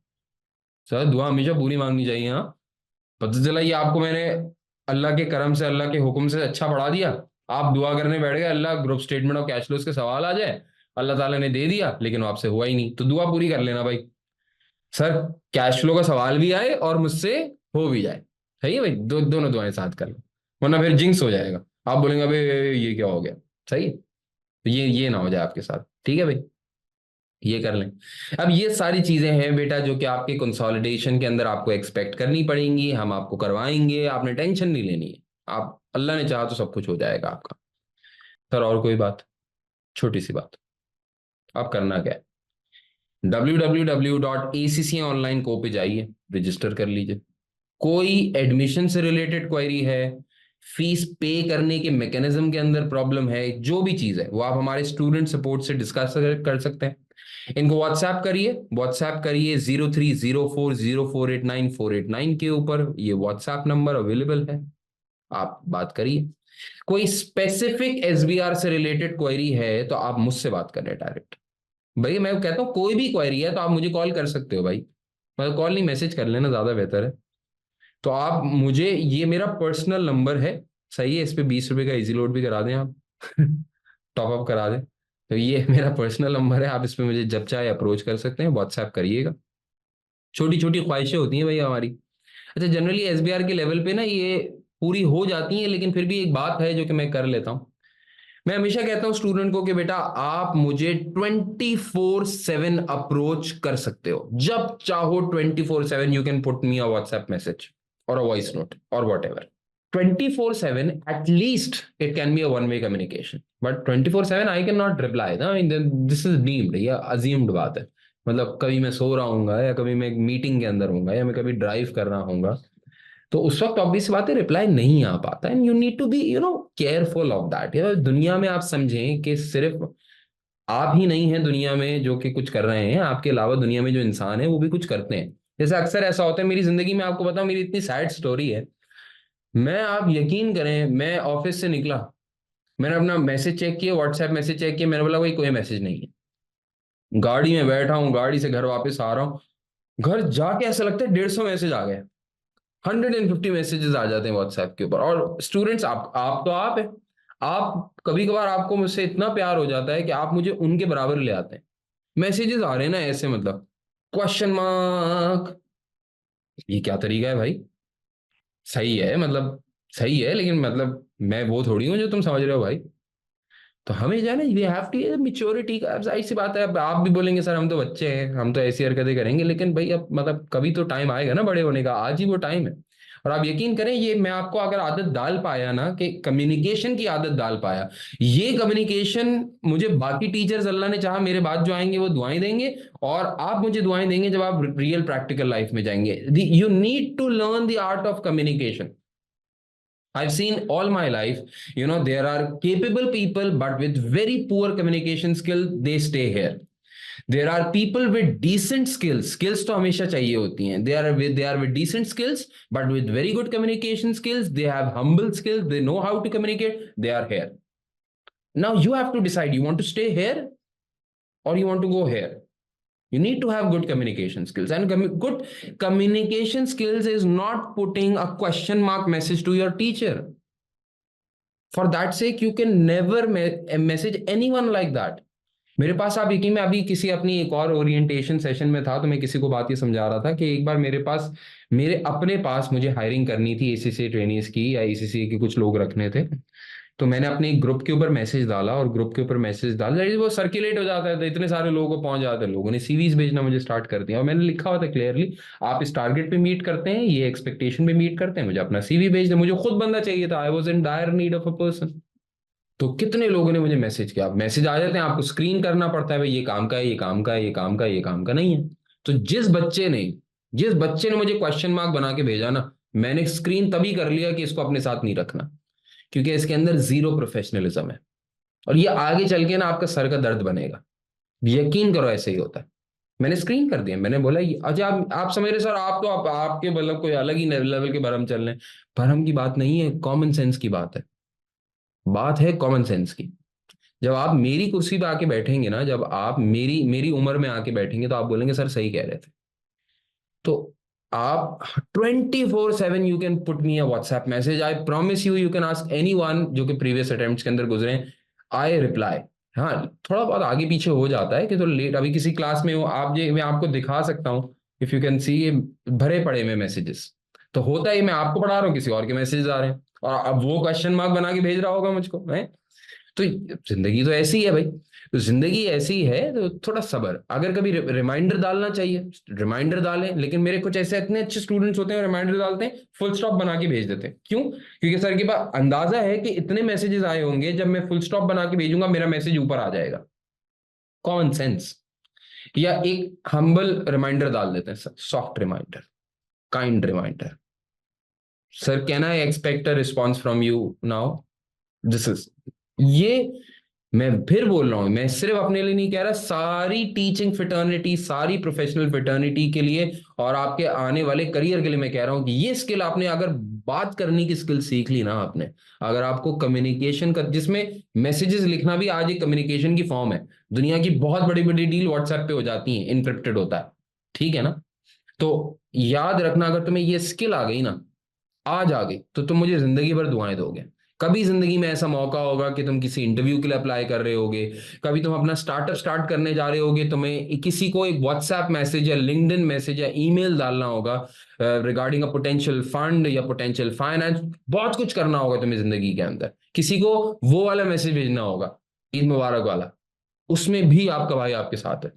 सर दुआ हमेशा पूरी मांगनी चाहिए। हाँ, पता चला ये आपको मैंने अल्लाह के करम से, अल्लाह के हुक्म से अच्छा पढ़ा दिया, आप दुआ करने बैठ गए, Allah group statement of cash flows के सवाल आ जाए, अल्लाह ताला ने दे दिया लेकिन वो आपसे हुआ ही नहीं, तो दुआ पूरी कर लेना भाई। सर कैश फ्लो का सवाल भी आए और मुझसे हो भी जाए, सही है भाई, दोनों दुआएं साथ कर लो, वरना फिर जिंक्स हो जाएगा, आप बोलेंगे अबे ये क्या हो गया। सही है, तो ये ना हो जाए आपके साथ, ठीक है भाई, ये कर लें। अब ये सारी चीजें हैं बेटा जो कि आपके कंसोलिडेशन के अंदर आपको एक्सपेक्ट करनी पड़ेंगी, हम आपको करवाएंगे, आपने टेंशन नहीं लेनी है, आप अल्लाह ने चाहा तो सब कुछ हो जाएगा आपका। सर और कोई बात, छोटी सी बात, आप करना क्या है, www.acconline.co पे जाइए, रजिस्टर कर लीजिए। कोई एडमिशन से रिलेटेड क्वेरी है, फीस पे करने के मैकेनिज्म के अंदर प्रॉब्लम है, जो भी चीज है वो आप हमारे स्टूडेंट सपोर्ट से डिस्कस कर सकते हैं। इनको व्हाट्सएप करिए 03040489 के ऊपर, ये व्हाट्सएप नंबर अवेलेबल है, आप बात करिए। कोई स्पेसिफिक एसबीआर से रिलेटेड क्वेरी है तो आप मुझसे बात करें डायरेक्ट। भाई मैं कहता हूँ कोई भी क्वेरी है तो आप मुझे कॉल कर सकते हो भाई, मतलब कॉल नहीं मैसेज कर लेना ज्यादा बेहतर है। तो आप मुझे, ये मेरा पर्सनल नंबर है, सही है, इस पे 20 रुपए का इजी लोड भी करा दें आप टॉप अप करा दें, तो ये मेरा पर्सनल नंबर है, आप इस पे मुझे जब चाहे अप्रोच कर सकते हैं, व्हाट्सएप करिएगा। छोटी छोटी ख्वाहिशें होती हैं भाई हमारी। अच्छा जनरली एसबीआर के लेवल पे ना ये पूरी हो जाती हैं, लेकिन फिर भी एक बात है जो कि मैं कर लेता हूँ। मैं हमेशा कहता हूँ स्टूडेंट को कि बेटा आप मुझे 24/7 अप्रोच कर सकते हो, जब चाहो 24/7 you can put me a WhatsApp message और अ वॉइस नोट और what ever. 24/7 at least it can be a one way communication, but 24/7 I cannot reply ना, I mean this is deemed, या assumed बात है, मतलब कभी मैं सो रहा हूँ या कभी मैं मीटिंग के अंदर हूँ या मैं कभी ड्राइव कर रहा हूँ, तो उस वक्त ऑब्वियस बात है रिप्लाई नहीं आ पाता, and you need to be careful of that. दुनिया में आप समझें कि सिर्फ आप ही नहीं हैं दुनिया में जो कि कुछ कर रहे हैं, आपके अलावा दुनिया में जो इंसान है वो भी कुछ करते हैं। जैसे अक्सर ऐसा होता है मेरी जिंदगी में, आपको बताऊं मेरी इतनी सैड स्टोरी है, मैं, आप यकीन करें, मैं ऑफिस से निकला, मैंने अपना मैसेज चेक किया, व्हाट्सएप मैसेज चेक किया, मैंने बोला भाई कोई मैसेज नहीं है, गाड़ी में बैठा हूँ, गाड़ी से घर वापस आ रहा हूँ, घर जाके ऐसा लगता है 150 मैसेज आ गए, 150 मैसेजेस आ जाते हैं व्हाट्सएप के ऊपर। और स्टूडेंट्स, आप तो आप है, आप कभी कभार आपको मुझसे इतना प्यार हो जाता है कि आप मुझे उनके बराबर ले आते हैं, मैसेजेस आ रहे हैं ना ऐसे, मतलब क्वेश्चन मार्क, ये क्या तरीका है भाई, सही है मतलब, सही है लेकिन मतलब मैं वो थोड़ी हूँ जो तुम समझ रहे हो भाई। तो हमें जो है ना, वी हैव टू मेच्योरिटी का, अब जाहिर सी बात है, अब आप भी बोलेंगे सर हम तो बच्चे हैं, हम तो ऐसी हरकतें करेंगे, लेकिन भाई अब मतलब कभी तो टाइम आएगा ना बड़े होने का, आज ही वो टाइम है। और आप यकीन करें, ये मैं आपको अगर आदत डाल पाया ना, कि कम्युनिकेशन की आदत डाल पाया, ये कम्युनिकेशन मुझे बाकी टीचर्स अल्लाह ने चाहा मेरे बाद जो आएंगे वो दुआएं देंगे, और आप मुझे दुआएं देंगे जब आप रियल प्रैक्टिकल लाइफ में जाएंगे। You need to learn the art of communication. I've seen all my life, there are capable people, but with very poor communication skill, they stay here. There are people with decent skills तो हमेशा चाहिए होती हैं, they are with decent skills, but with very good communication skills, they have humble skills, they know how to communicate, they are here. Now you have to decide, you want to stay here or you want to go here. You need to have good communication skills, and good communication skills is not putting a question mark message to your teacher. For that sake you can never message anyone like that. मेरे पास, आप यकीन में, अभी किसी अपनी एक और ओरिएंटेशन सेशन में था, तो मैं किसी को बात ये समझा रहा था कि एक बार मेरे अपने पास मुझे हायरिंग करनी थी एसीसी ट्रेनीज की, या एसीसी के कुछ लोग रखने थे, तो मैंने अपने एक ग्रुप के ऊपर मैसेज डाला, और ग्रुप के ऊपर मैसेज डाला, वो सर्कुलेट हो जाता है तो इतने सारे लोगों को पहुंच जाते हैं, लोगों ने सीवीज भेजना मुझे स्टार्ट कर दिया, और मैंने लिखा हुआ था क्लियरली, आप इस टारगेट पे मीट करते हैं, ये एक्सपेक्टेशन पे मीट करते हैं, मुझे अपना सीवी भेज दें। मुझे खुद बंदा चाहिए था, I was in dire need of a person. तो कितने लोगों ने मुझे मैसेज किया, मैसेज आ जाते हैं, आपको स्क्रीन करना पड़ता है, भाई ये काम का है, ये काम का है, ये काम का है, ये काम का नहीं है। तो जिस बच्चे ने मुझे क्वेश्चन मार्क बना के भेजा ना, मैंने स्क्रीन तभी कर लिया कि इसको अपने साथ नहीं रखना, क्योंकि इसके अंदर जीरो प्रोफेशनलिज्म है, और ये आगे चल के ना आपका सर का दर्द बनेगा, यकीन करो ऐसे ही होता है। मैंने स्क्रीन कर दिया, मैंने बोला अच्छा आप समझ रहे सर, आप तो आपके मतलब कोई अलग ही लेवल के भरम चल रहे हैं। भरम की बात नहीं है, कॉमन सेंस की बात है, बात है कॉमन सेंस की। जब आप मेरी कुर्सी पे आके बैठेंगे ना, जब आप मेरी मेरी उम्र में आके बैठेंगे, तो आप बोलेंगे सर सही कह रहे थे। तो आप 24/7 you can put me a WhatsApp message, I promise you, you can ask anyone जो कि प्रीवियस अटेम्प्ट्स के अंदर गुजरे, आई रिप्लाई। हाँ, थोड़ा बहुत आगे पीछे हो जाता है कि तो लेट, अभी किसी क्लास में हो आप, ये मैं आपको दिखा सकता हूँ, इफ यू कैन सी, ये भरे पड़े में मैसेजेस, तो होता है मैं आपको पढ़ा रहा हूँ, किसी और के मैसेज आ रहे हैं, और अब वो क्वेश्चन मार्क बना के भेज रहा होगा मुझको है। तो जिंदगी तो ऐसी है भाई, तो जिंदगी ऐसी है, तो थोड़ा सब्र। अगर कभी रिमाइंडर डालना चाहिए रिमाइंडर डालें, लेकिन मेरे कुछ ऐसे इतने अच्छे स्टूडेंट्स होते हैं, रिमाइंडर डालते हैं फुल स्टॉप बना के भेज देते हैं। क्यों? क्योंकि सर के पास अंदाजा है कि इतने मैसेजेस आए होंगे, जब मैं फुल स्टॉप बना के भेजूंगा मेरा मैसेज ऊपर आ जाएगा। Common sense. या एक हम्बल रिमाइंडर डाल देते हैं sir, soft reminder, kind reminder, sir can I expect a response from you now, this is. ये मैं फिर बोल रहा हूं, मैं सिर्फ अपने लिए नहीं कह रहा, सारी टीचिंग फिटर्निटी, सारी प्रोफेशनल फिटर्निटी के लिए और आपके आने वाले करियर के लिए मैं कह रहा हूं कि ये स्किल आपने, अगर बात करने की स्किल सीख ली ना आपने, अगर आपको कम्युनिकेशन का, जिसमें मैसेजेस लिखना भी आज एक कम्युनिकेशन की फॉर्म है, दुनिया की बहुत बड़ी बड़ी डील व्हाट्सएप पे हो जाती है, इनक्रिप्टेड होता है, ठीक है ना। तो याद रखना, अगर तुम्हें ये स्किल आ गई ना, आज आ गई, तो तुम मुझे जिंदगी भर दुआएं दोगे। कभी जिंदगी में ऐसा मौका होगा कि तुम किसी इंटरव्यू के लिए अप्लाई कर रहे होगे, कभी तुम अपना स्टार्टअप स्टार्ट करने जा रहे होगे, तुम्हें किसी को एक व्हाट्सएप मैसेज या लिंक्डइन मैसेज या ईमेल डालना होगा रिगार्डिंग अ पोटेंशियल फंड या पोटेंशियल फाइनेंस, बहुत कुछ करना होगा तुम्हें जिंदगी के अंदर, किसी को वो वाला मैसेज भेजना होगा, ईद मुबारक वाला, उसमें भी आपका भाई आपके साथ है।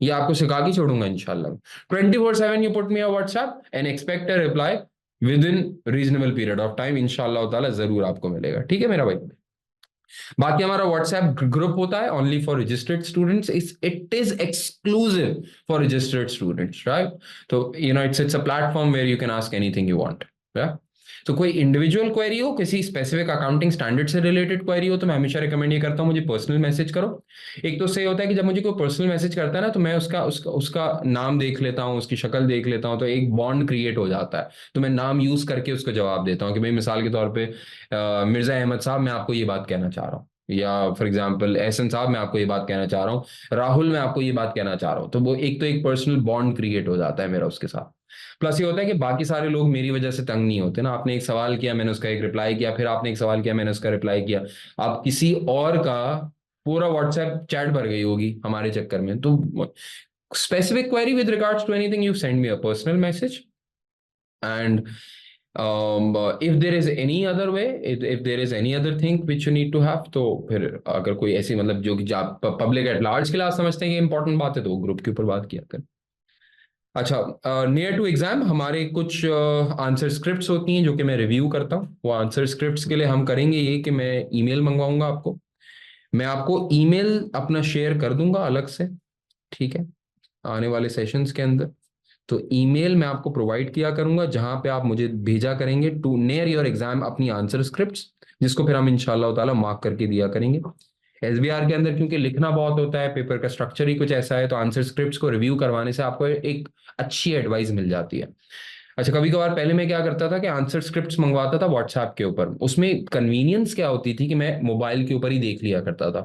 ये आपको सिखा के छोड़ूंगा इंशाल्लाह। 24/7 you put me a WhatsApp and expect a reply with in reasonable period of time, इंशाल्लाह ताला जरूर आपको मिलेगा, ठीक है मेरा भाई। बाकी हमारा व्हाट्सएप ग्रुप होता है only for registered students, it is exclusive for registered students, right. तो it's a platform where you can ask anything you want. तो कोई इंडिविजुअल क्वेरी हो, किसी स्पेसिफिक अकाउंटिंग स्टैंडर्ड से रिलेटेड क्वेरी हो, तो मैं हमेशा रिकमेंड ये करता हूँ मुझे पर्सनल मैसेज करो। एक तो सही होता है कि जब मुझे कोई पर्सनल मैसेज करता है ना, तो मैं उसका उसका उसका नाम देख लेता हूँ, उसकी शक्ल देख लेता हूँ, तो एक बॉन्ड क्रिएट हो जाता है, तो मैं नाम यूज करके उसको जवाब देता हूँ कि भाई मिसाल के तौर पे मिर्जा अहमद साहब मैं आपको ये बात कहना चाह रहा हूँ, या फॉर एग्जाम्पल एहसन साहब मैं आपको ये बात कहना चाह रहा हूँ, राहुल मैं आपको ये बात कहना चाह रहा हूँ, तो वो एक तो एक पर्सनल बॉन्ड क्रिएट हो जाता है मेरा उसके साथ। प्लस ये होता है कि बाकी सारे लोग मेरी वजह से तंग नहीं होते ना, आपने एक सवाल किया मैंने उसका एक रिप्लाई किया, फिर आपने एक सवाल किया मैंने उसका रिप्लाई किया, आप किसी और का पूरा व्हाट्सएप चैट भर गई होगी हमारे चक्कर में। तो specific query with regards to anything you send me a personal message, and if there is any other way, if there is any other thing which you need to have, तो फिर अगर कोई ऐसी मतलब जो कि पब्लिक एट लार्ज के लिए आप समझते हैं कि इंपॉर्टेंट बात है, तो ग्रुप के ऊपर बात किया कर। अच्छा, नियर टू एग्जाम हमारे कुछ आंसर स्क्रिप्ट्स होती हैं जो कि मैं रिव्यू करता हूँ। वो आंसर स्क्रिप्ट्स के लिए हम करेंगे ये कि मैं ईमेल मंगवाऊंगा आपको, मैं आपको ईमेल अपना शेयर कर दूंगा अलग से, ठीक है, आने वाले सेशंस के अंदर। तो ईमेल मैं आपको प्रोवाइड किया करूंगा जहां पे आप मुझे भेजा करेंगे टू नियर योर एग्जाम अपनी आंसर स्क्रिप्ट्स, जिसको फिर हम इंशाल्लाह ताला मार्क करके दिया करेंगे। एसबीआर के अंदर क्योंकि लिखना बहुत होता है, पेपर का स्ट्रक्चर ही कुछ ऐसा है, तो आंसर स्क्रिप्ट्स को रिव्यू करवाने से आपको एक अच्छी एडवाइस मिल जाती है। अच्छा, कभी कभार पहले मैं क्या करता था कि आंसर स्क्रिप्ट्स मंगवाता था व्हाट्सएप के ऊपर, उसमें कन्वीनियंस क्या होती थी कि मैं मोबाइल के ऊपर ही देख लिया करता था,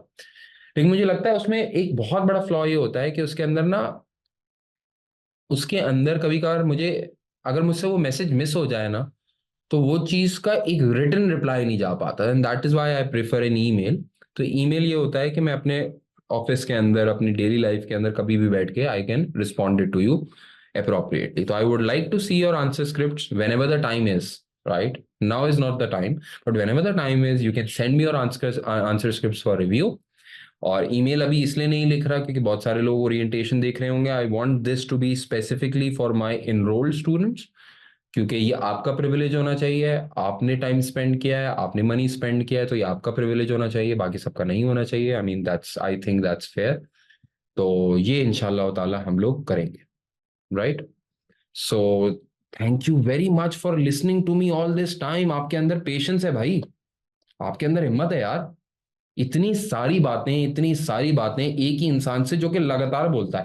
लेकिन मुझे लगता है उसमें एक बहुत बड़ा फ्लॉ ये होता है कि उसके अंदर कभी कभार मुझे, अगर मुझसे वो मैसेज मिस हो जाए ना, तो वो चीज का एक रिटर्न रिप्लाई नहीं जा पाता, and that is why I prefer an email. तो ईमेल ये होता है कि मैं अपने ऑफिस के अंदर, अपनी डेली लाइफ के अंदर कभी भी बैठ के I can respond it to you appropriately. So I would like to see your answer scripts whenever the time is, right? Now is not the time, but whenever the time is, you can send me your answer scripts for review. और ईमेल अभी इसलिए नहीं लिख रहा क्योंकि बहुत सारे लोग ओरिएंटेशन देख रहे होंगे, I want this to be specifically for my enrolled students, क्योंकि ये आपका प्रिविलेज होना चाहिए, आपने टाइम स्पेंड किया है, आपने मनी स्पेंड किया है, तो ये आपका प्रिविलेज होना चाहिए, बाकी सबका नहीं होना चाहिए। I mean that's, I think that's fair. तो ये इंशाल्लाह ताला हम लोग करेंगे, right. So thank you very much for listening to me all this time. आपके अंदर पेशेंस है भाई, आपके अंदर हिम्मत है यार, इतनी सारी बातें एक ही इंसान से जो कि लगातार बोलता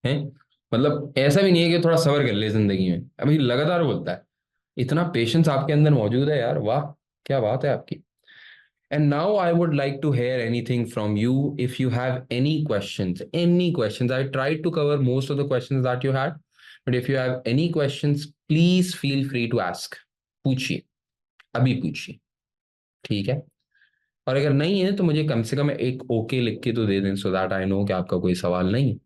है, मतलब ऐसा भी नहीं है कि थोड़ा सब्र कर ले जिंदगी में, अभी लगातार बोलता है, इतना पेशेंस आपके अंदर मौजूद है यार, वाह क्या बात है आपकी। And now I would like to hear anything from you. If you have any questions, I tried to cover most of the questions that you had. But if you have any questions please feel free to ask, पूछिए, अभी पूछिए, ठीक है। और अगर नहीं है तो मुझे कम से कम एक ओके लिख के तो दे दें, सो दैट आई नो कि आपका कोई सवाल नहीं है।